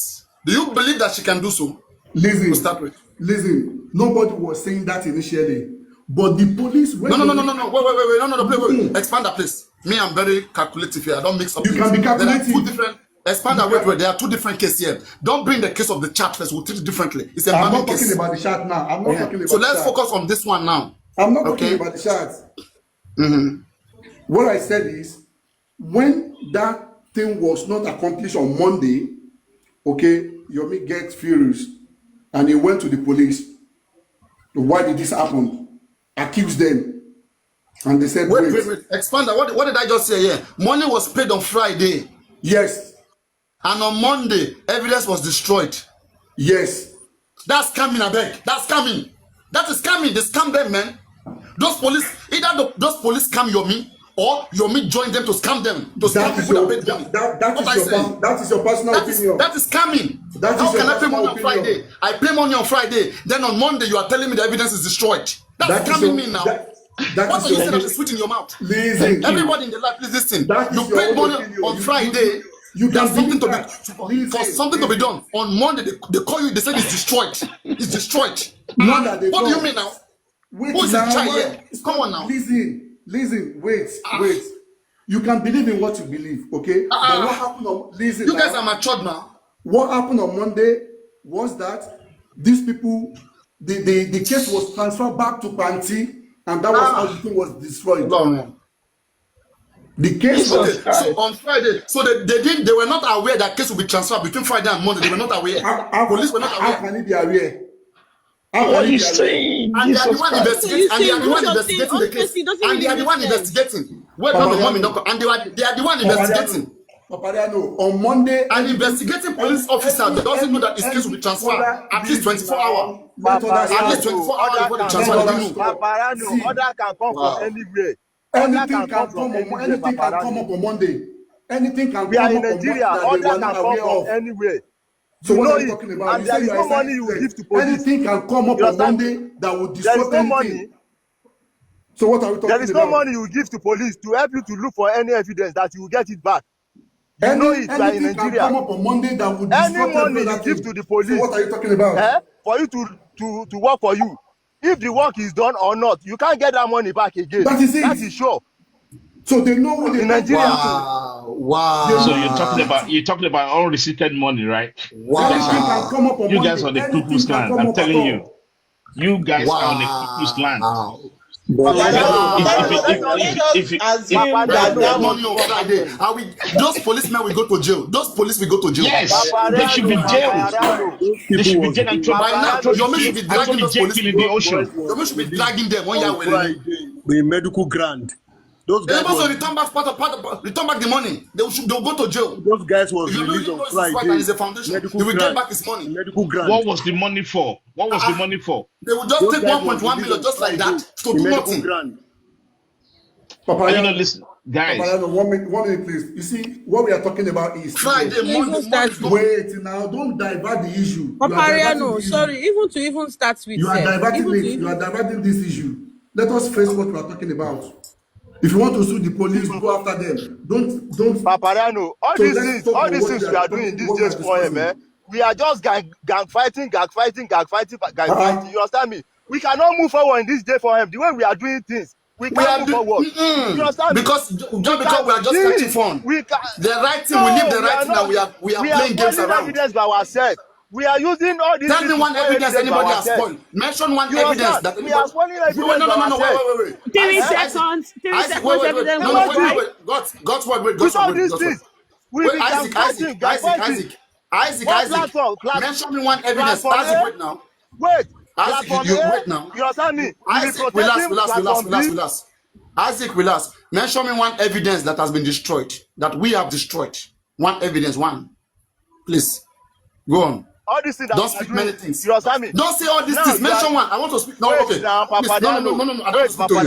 Do you believe that she can do so? Listen, nobody was saying that initially. But the police... No, wait, expand that, please. Me, I'm very calculative here. I don't mix up. You can be There are two calculative. different. Expand wait. There are two different cases here. Don't bring the case of the chat first. We'll treat it differently. It's a I'm embalming not talking case. about the chat now. I'm not talking about So the let's chat. focus on this one now. I'm not talking Okay. about the chat. What I said is, when that thing was not accomplished on Monday, okay, Yomi gets furious and he went to the police. Why did this happen? Accuse them. And they said, Wait. Expander, what did I just say here? Money was paid on Friday. Yes. And on Monday, evidence was destroyed. Yes. That's scamming, I beg. That's scamming. That is scamming. They scam them, man. Those police, those police scam Yomi, or Yomi joined them to scam them. To scam people that paid money. That is your personal opinion. That is scamming. How can I pay money on Friday? I pay money on Friday. Then on Monday, you are telling me the evidence is destroyed. That's scamming me now. What are you saying that is sweet in your mouth? Listen. Everybody in the life, please listen. You paid money on Friday. There's something to be done. On Monday, they call you, they say it's destroyed. It's destroyed. What do you mean now? Wait, who is this child here? Come on now. Listen, wait. You can believe in what you believe, okay? But what happened on you guys are matured now. What happened on Monday was that these people, the case was transferred back to Panti, and that was how the thing was destroyed. No. The case was so on Friday, so they were not aware that case will be transferred between Friday and Monday. They were not aware. Police were not aware. How can it be aware? What are you saying? And they are the one investigating. And they are the one investigating the case. And they are the one investigating. Wait, no, mommy, no. And they are the one investigating. Papariano, on Monday, an investigating police officer doesn't know that his case will be transferred at least 24 hours. At least 24 hours before the transfer. Papariano, order can come from anywhere. Anything can come up on Monday. Anything can come up on Monday. We are in Nigeria. Order can come from anywhere. So what are you talking about? And there is no money you will give to police. Anything can come up on Monday that will destroy anything. Money. So what are we talking about? There is no money you will give to police to help you to look for any evidence that you will get it back. You know it, you are in Nigeria. Anything can come up on Monday that will destroy any money you give to the police. So what are you talking about? For you to work for you. If the work is done or not, you can't get that money back again. That is it. That is sure. So they know what they in Nigeria. Wow. So you're talking about unreceipted money, right? Wow. You guys are on the cuckoo's land. I'm telling you. You guys are on the cuckoo's land. Those policemen will go to jail. Those police will go to jail. Yes, they should be jailed. They should be jailed. By now, you should be dragging those police in the ocean. You should be dragging them one year with the medical grant. Those guys also return back return back the money. They'll go to jail. Those guys was released on Friday. They will get back his money. Medical grant. What was the money for? What was the money for? They will just take 1.1 million just like that to do nothing. Papariano, you know, listen, guys. Papariano, 1 minute, please. You see, what we are talking about is Friday, Monday. Wait, now don't divert the issue. Papariano, sorry, even start with you are diverting it. You are diverting this issue. Let us face what we are talking about. If you want to sue the police, go after them. Don't. Papariano, all these things we are doing these days for him, eh? We are just gang fighting. You understand me? We cannot move forward in this day for him. The way we are doing things, we can't move forward. You understand me? Because we are just catching fun. The right thing, we leave the right thing, and we are playing games around. Evidence by ourselves. We are using all these. Tell me one evidence anybody has spoiled. Mention one evidence that we are spoiling evidence. No, wait. 3 seconds. 3 seconds evidence. Isaac. Mention me one evidence. Isaac, wait now. Wait. Isaac, you wait now. You understand me? Isaac, relax. Isaac, relax. Mention me one evidence that has been destroyed. That we have destroyed. One evidence, one. Please. Go on. All these things don't speak many things. You understand me? Don't say all these things. Mention one. I want to speak. No, okay. No. I don't want to speak to you.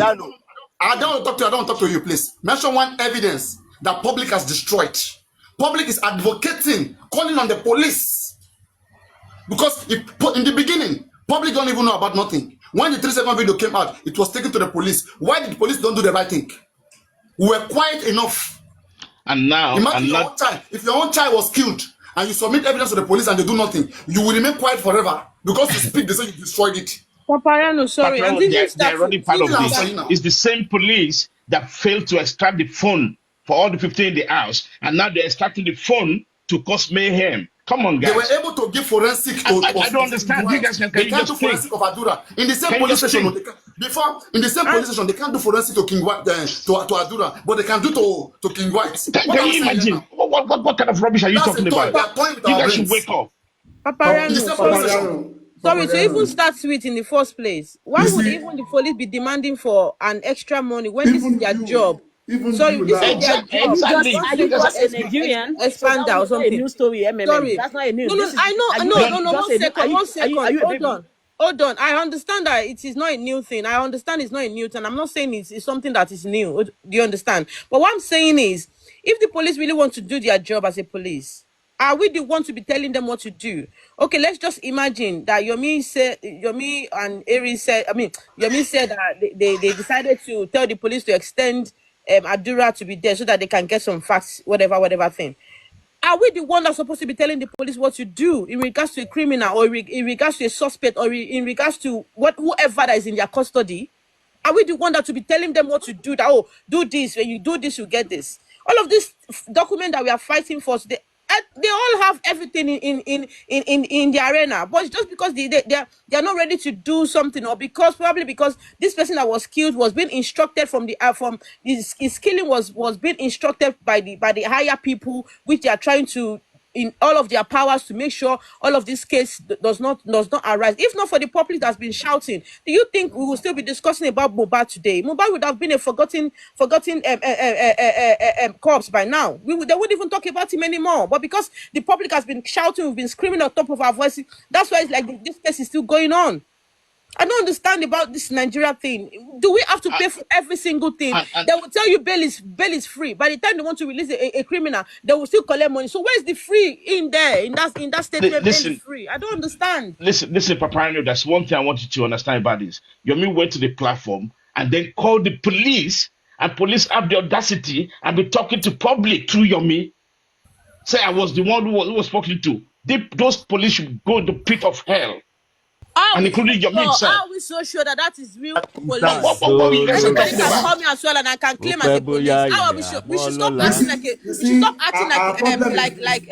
I don't want to talk to you, please. Mention one evidence that public has destroyed. Public is advocating, calling on the police. Because in the beginning, public don't even know about nothing. When the 3-second video came out, it was taken to the police. Why did the police don't do the right thing? We were quiet enough. And now, imagine your own child. If your own child was killed, and you submit evidence to the police and they do nothing, you will remain quiet forever because you speak, they say you destroyed it. Papariano, sorry, they're already part of this. It's the same police that failed to extract the phone for all the 15 in the house, and now they're extracting the phone to cause mayhem. Come on, They were guys. able to give forensic to I don't understand. You guys can they you can't do just think? forensic of Adura. In the same Can you police just station, think? before in the same police station, they can't do forensic to King White to Adura, but they can do to King White. What Can I'm you saying imagine? now? What kind of rubbish are you That's talking a toy. about? They are toying with You our guys should brains. wake up. In the Papariano, same police sorry. station. Sorry, to even Papariano. start with in the first place, why You would see, even the police be demanding for an extra money when this is their job? even Sorry, you this is now. their Are job. you just Exactly. One are you You guys second, are, just a Nigerian? So that expander one or is not a something. new story, MMM. Sorry. That's not a No, news. no, This is I know, are I you know, a, no, no, just one a new second, one are second. you a Hold baby? on. Hold on. I understand that it is not a new thing. I understand it's not a new thing. I'm not saying it's something that is new. Do you understand? But what I'm saying is, if the police really want to do their job as a police, are we the one to be telling them what to do? Okay, let's just imagine that Yomi and Aries said, Yomi said that they decided to tell the police to extend Adura to be there so that they can get some facts, whatever thing. Are we the one that's supposed to be telling the police what to do in regards to a criminal or in regards to a suspect or in regards to whoever that is in their custody? Are we the one that to be telling them what to do? That do this, when you do this, you get this. All of this document that we are fighting for, they all have everything in the arena, but it's just because they are not ready to do something, or probably because this person that was killed was being instructed from his killing was being instructed by the higher people, which they are trying to in all of their powers to make sure all of this case does not arise. If not for the public that's been shouting, do you think we will still be discussing about Mohbad today? Mohbad would have been a forgotten corpse by now. They wouldn't even talk about him anymore. But because the public has been shouting, we've been screaming on top of our voices, that's why it's like this case is still going on. I don't understand about this Nigeria thing. Do we have to pay for every single thing? They will tell you bail is free. By the time they want to release a criminal, they will still collect money. So where's the free in there? In that statement, bail is free. I don't understand. Listen, Papariano, that's one thing I want you to understand about this. Yomi went to the platform and then called the police, and police have the audacity and be talking to public through Yomi. Say I was the one who was spoken to. Those police should go to the pit of hell. And including Yomi himself. How are we so sure that is real police? What are you guys Anybody talking can about? call me as well, and I can claim as a police. How are we sure? We should stop acting like a. We should stop acting like a novice.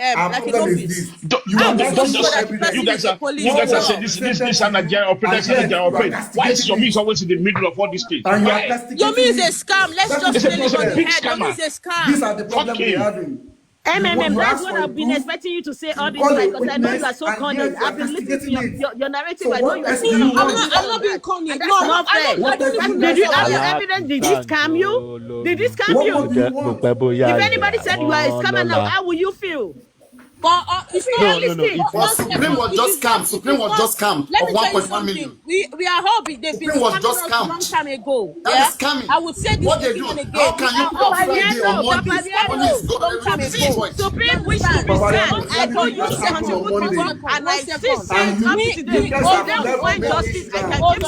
How are we so sure that the person is a police? You guys are saying this are Nigerian operators, Nigerian operators. Why is Yomi always in the middle of all these things? Why? Yomi is a scam. Let's just nail it on the head. Yomi is a scam. These are the problems we're having. That's what I've been expecting you to say all this time, because I know you are so cunning. I've been listening to your narrative. I know you are saying I'm not being cunning. No, not fair. Did you have your evidence? Did this scam you? Did this scam you? If anybody said you are a scammer now, how will you feel? But it's not realistic. Supreme was just scam. Supreme was just scam Let of me tell you 1.1 something. million. We are all they've been Supreme was scamming just us scam. a long time ago. That is scamming. I would say this what they again do. and again. How can you put Friday or Monday? Papariano, Monday is long time ago. Supreme wish to be scammed. I told you to contribute before, and I still say it up to today. If them will find justice, I can give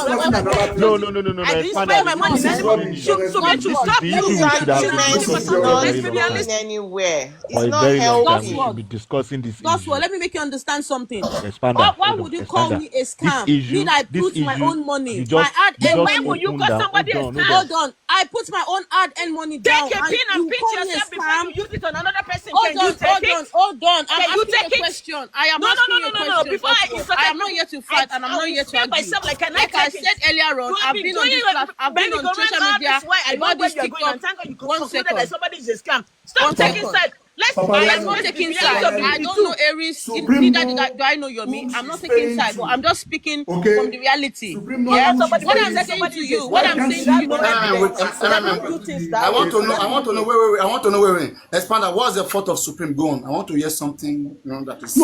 you No. I didn't spend my money. Supreme should stop you. Let's be honest. Anywhere. It's For a not very long time, helping. we should be discussing this issue. Let me make you understand something. Expander, Why hold would on, you call Expander. me a This scam? issue, I this put my issue, own money, you my just, hard you earned just money. When will you open call down, somebody a hold scam? Hold on. I put my own hard earned money down. Take a pin and pinch call me a yourself before scam? you use it on another person. Hold on. I'm Can you asking take you a it? question. I am No. asking you a question. Before I insulted I am not here to fight, and I'm not here to argue. myself like I said earlier on, I've been on this platform, I've been on social media about this TikTok. Thank God you 1 concluded second. that somebody is a scam. Stop 1 taking second. side. I am not taking side. I don't know Aries. Neither do I know Yomi. I'm not taking side, but I'm just speaking from the reality. What I'm saying to you, I want to know. Wait. I want to know. Wait. Expander, what's the fault of Supreme? Go on. I want to hear something. That is.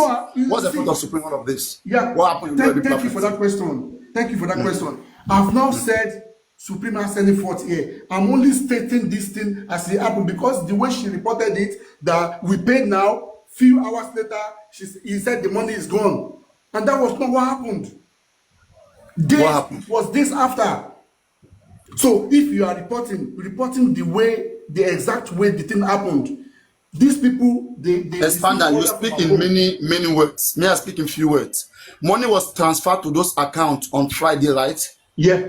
What's the fault of Supreme? All of this. Yeah. What happened? Thank you for that question. I've now said Supreme has any fault here. I'm only stating this thing as it happened because the way she reported it, that we paid now, few hours later, he said the money is gone. And that was not what happened. Was this after. So if you are reporting the exact way the thing happened, these people, they Expander, you speak in many words. May I speak in few words? Money was transferred to those accounts on Friday, right? Yeah.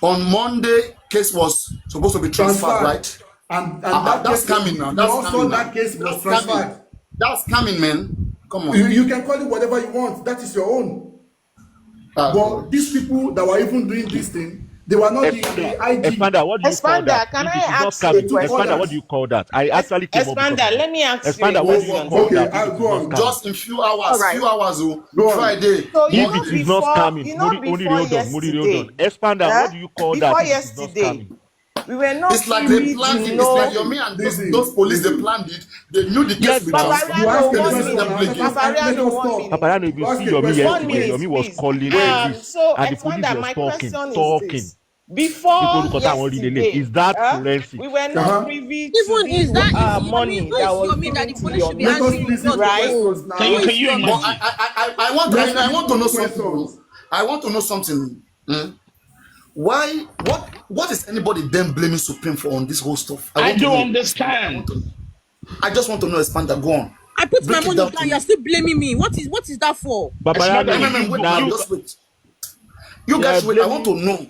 On Monday, case was supposed to be transferred, right? And That's coming now. That's also coming that now. case was That's coming. transferred. That's coming, man. Come on. You can call it whatever you want. That is your own. But these people that were even doing this thing, they were not the IG. Expander, what do you call that? Can If I it is not ask you a coming, question? Expander, what do you call that? I actually came up because of Expander, it. let me ask you a Expander, what do you question. call Okay, that? If I'll it is go not on. coming. Just in few hours, Friday. So you If know it is not before, coming, you know before hold on. yesterday, Expander, what do you call that? before If it is not yesterday, coming. we were not It's like they privy planned to it. It's like know. Yomi and those police, they planned it. They knew the case Yes, would be now. transferred. You ask Papariano, a They one didn't question let them minute. now. play Let game. us One talk. minute. Papariano, if You you ask see a Yomi question 1 yesterday, minute, now. Yomi was please. calling police, So and the police Expander, was my talking. question is this: People before look at that one relay. yesterday, Is that forensic? we were not privy to Even this is that is Yomi? money Who that is was Yomi that given the to police should be Let us Yomi, answering listen you on to the right? phone? questions Who now. is you Yomi? But imagine? I want to know something. Questions. I want to know something. Why? What is anybody then blaming Supreme for on this whole stuff? I I want to don't know. Expander, understand. I just want to know. Expander, go on. I put my Break it money down to down. You're me. still blaming me. What is that for? Papariano, Wait now now. look, Just wait. You they are guys wait. I want to blaming know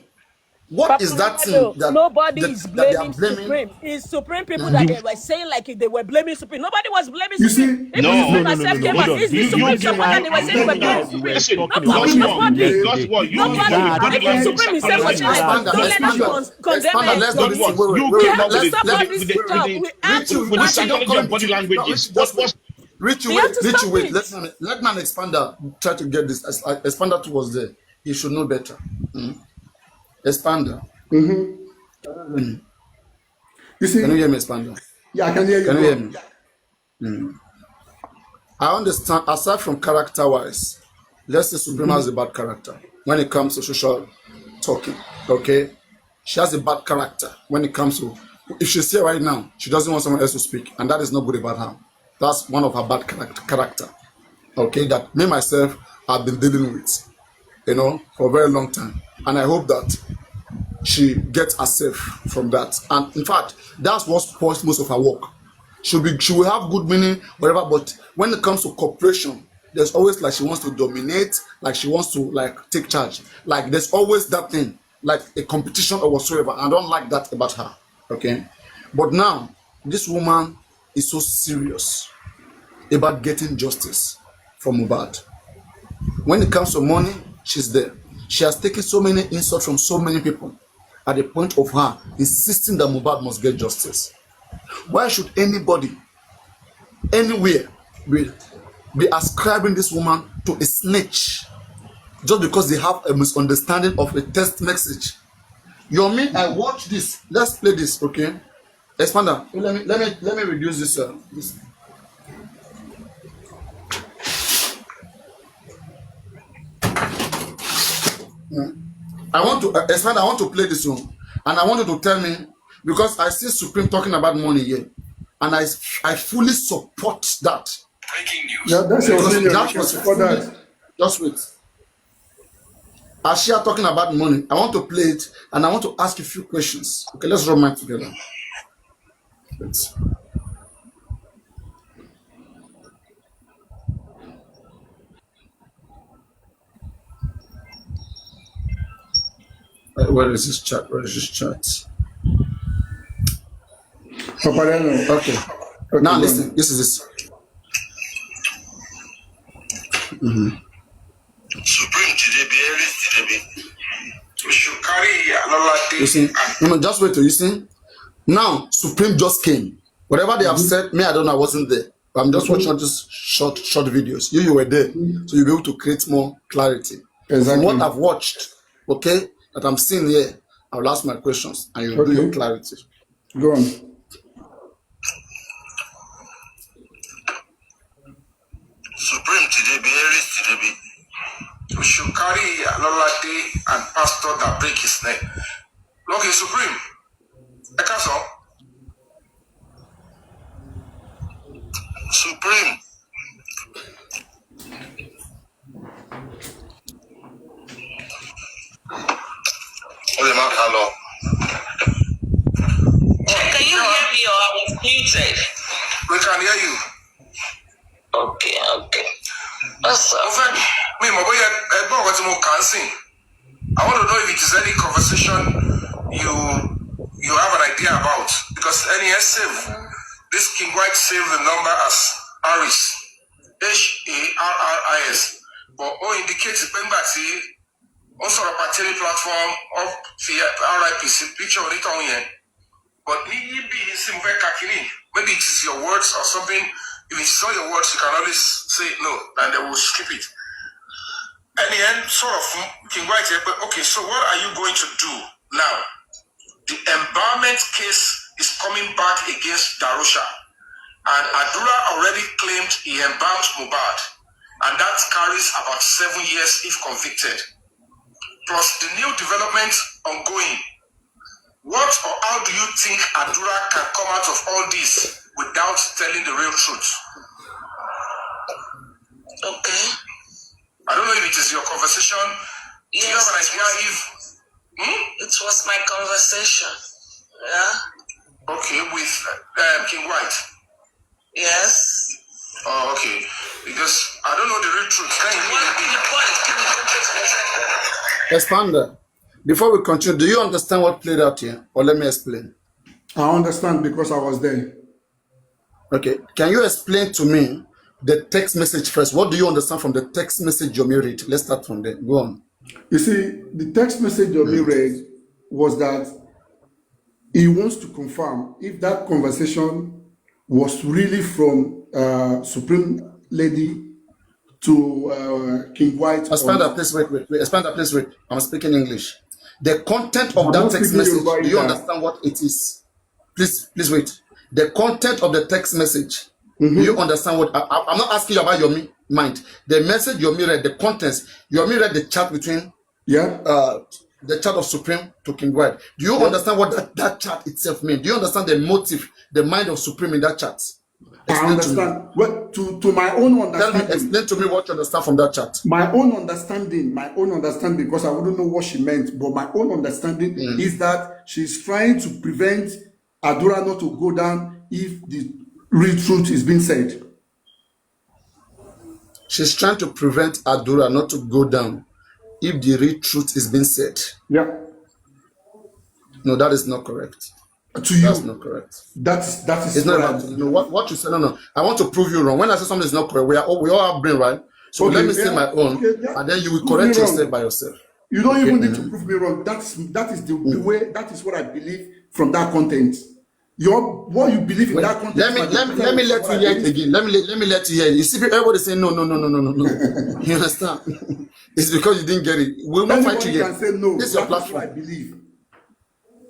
what is that thing Papariano, nobody that is they are blaming blaming. Supreme. It's Supreme people that the. they were saying like they were blaming Supreme. Nobody was blaming You Supreme. see, Even you No, No, Supreme see, no, no, no, herself no. came Hold out. on. It's the you Supreme give support that me they were saying they were blaming no. We were Supreme. Listen, Not talking you about just see, Supreme, one, nobody. okay, just one. You once give me Nobody. that. body Even language Supreme himself was psychology. saying like, Expander, don't let us Expander, condemn Expander. Let's do Just this thing. one. police. You We came have up to with stop all with this the stuff. We have Richie, to with the start Richie, it. don't psychology call of him body Richie. No, languages. Richie, just wait. Richie, We have wait. to Richie, stop wait. it. Let man Expander try to get this. Expander 2 was there. He should know better. Expander. you Can you see, hear me, Expander? yeah, I can hear you. Can you Go hear on. me? I understand, aside from character wise, let's say Supreme has a bad character when it comes to social talking. Okay? She has a bad character when it comes to, if she's here right now, she doesn't want someone else to speak, and that is not good about her. That's one of her bad character. Okay? That me, myself, have been dealing with, for a very long time. And I hope that she gets herself from that. And in fact, that's what spoils most of her work. She will have good meaning, whatever, but when it comes to cooperation, there's always like she wants to dominate, like she wants to like take charge. Like there's always that thing, like a competition or whatsoever. I don't like that about her. Okay. But now, this woman is so serious about getting justice for Mohbad. When it comes to money, she's there. She has taken so many insults from so many people at the point of her insisting that Mohbad must get justice. Why should anybody, anywhere, be ascribing this woman to a snitch just because they have a misunderstanding of a text message? Yomi, I watch this. Let's play this, okay? Expander, let me reduce this. This. I want to Expander. I want to play this one, and I want you to tell me, because I see Supreme talking about money here, and I fully support that. Breaking news. Yeah, that's your Because opinion. that was For fully, that. just wait. As she are talking about money, I want to play it, and I want to ask a few questions. Okay, let's run mine together. Let's. Where is this chat? Where is this chat? Papariano. Okay. Now listen. This is this. Supreme today, we should carry another thing. You see, just wait till you see. Now Supreme just came. Whatever they have said, me I don't know. I wasn't there. But I'm just watching just short videos. You were there, so you'll be able to create more clarity. Exactly. From what I've watched, okay, that I'm seeing here, I'll ask my questions and you'll do your clarity. Go on. Supreme today, we should carry another day and pastor that break his neck. Okay, Supreme. Ekaso. Supreme. Hello. Can you hear me or I was muted? We can hear you. Okay. That's me, my boy, I what you can sing. I want to know if it is any conversation you have an idea about, because NES save this King White saved the number as Harris, Harris, but indicates the also a party platform of the RIPC picture on it on here. But maybe it is your words or something. If it's not your words, you can always say no, and they will skip it. And the end, sort of King White here, but okay, so what are you going to do now? The embalmment case is coming back against Darusha, and Adura already claimed he embalmed Mubad, and that carries about 7 years if convicted. Plus the new development ongoing. What or how do you think Adura can come out of all this without telling the real truth? Okay. I don't know if it is your conversation. Yes, do you have an idea if... It was my conversation. Yeah. Okay, with King White? Yes. Oh, okay. Because I don't know the real truth. Expander, before we continue, do you understand what played out here? Or let me explain. I understand because I was there. Okay. Can you explain to me the text message first? What do you understand from the text message you read? Let's start from there. Go on. You see, the text message you read was that he wants to confirm if that conversation was really from Supreme Lady to King White. Expand that, please. Wait. Expand that, please. Wait. I'm speaking English. The content of that text message, do you understand what it is? Please wait. The content of the text message, do you understand what? I'm not asking you about your mind. The message Yomi read, the contents, Yomi read the chat between the chat of Supreme to King White. Do you understand what that chat itself means? Do you understand the motive, the mind of Supreme in that chat? I understand. Well, to my own understanding. Explain to me what you understand from that chat. My own understanding, because I wouldn't know what she meant, but my own understanding is that she's trying to prevent Adura not to go down if the real truth is being said. She's trying to prevent Adura not to go down if the real truth is being said. Yeah. No, that is not correct. To you, that's not correct. That is. It's not about what you said. No. I want to prove you wrong. When I say something is not correct, we all have brain, right? So let me say my own, and then you will correct yourself by yourself. You don't even need to prove me wrong. That is the way. That is what I believe from that content. What you believe in that content. Let me let you hear it again. Let me let you hear it. You see, everybody saying no. You understand? It's because you didn't get it. We'll not fight you can say no. This is your platform. platform. I believe.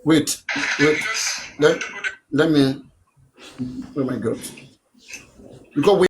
Wait. Let me. Oh my God. Because we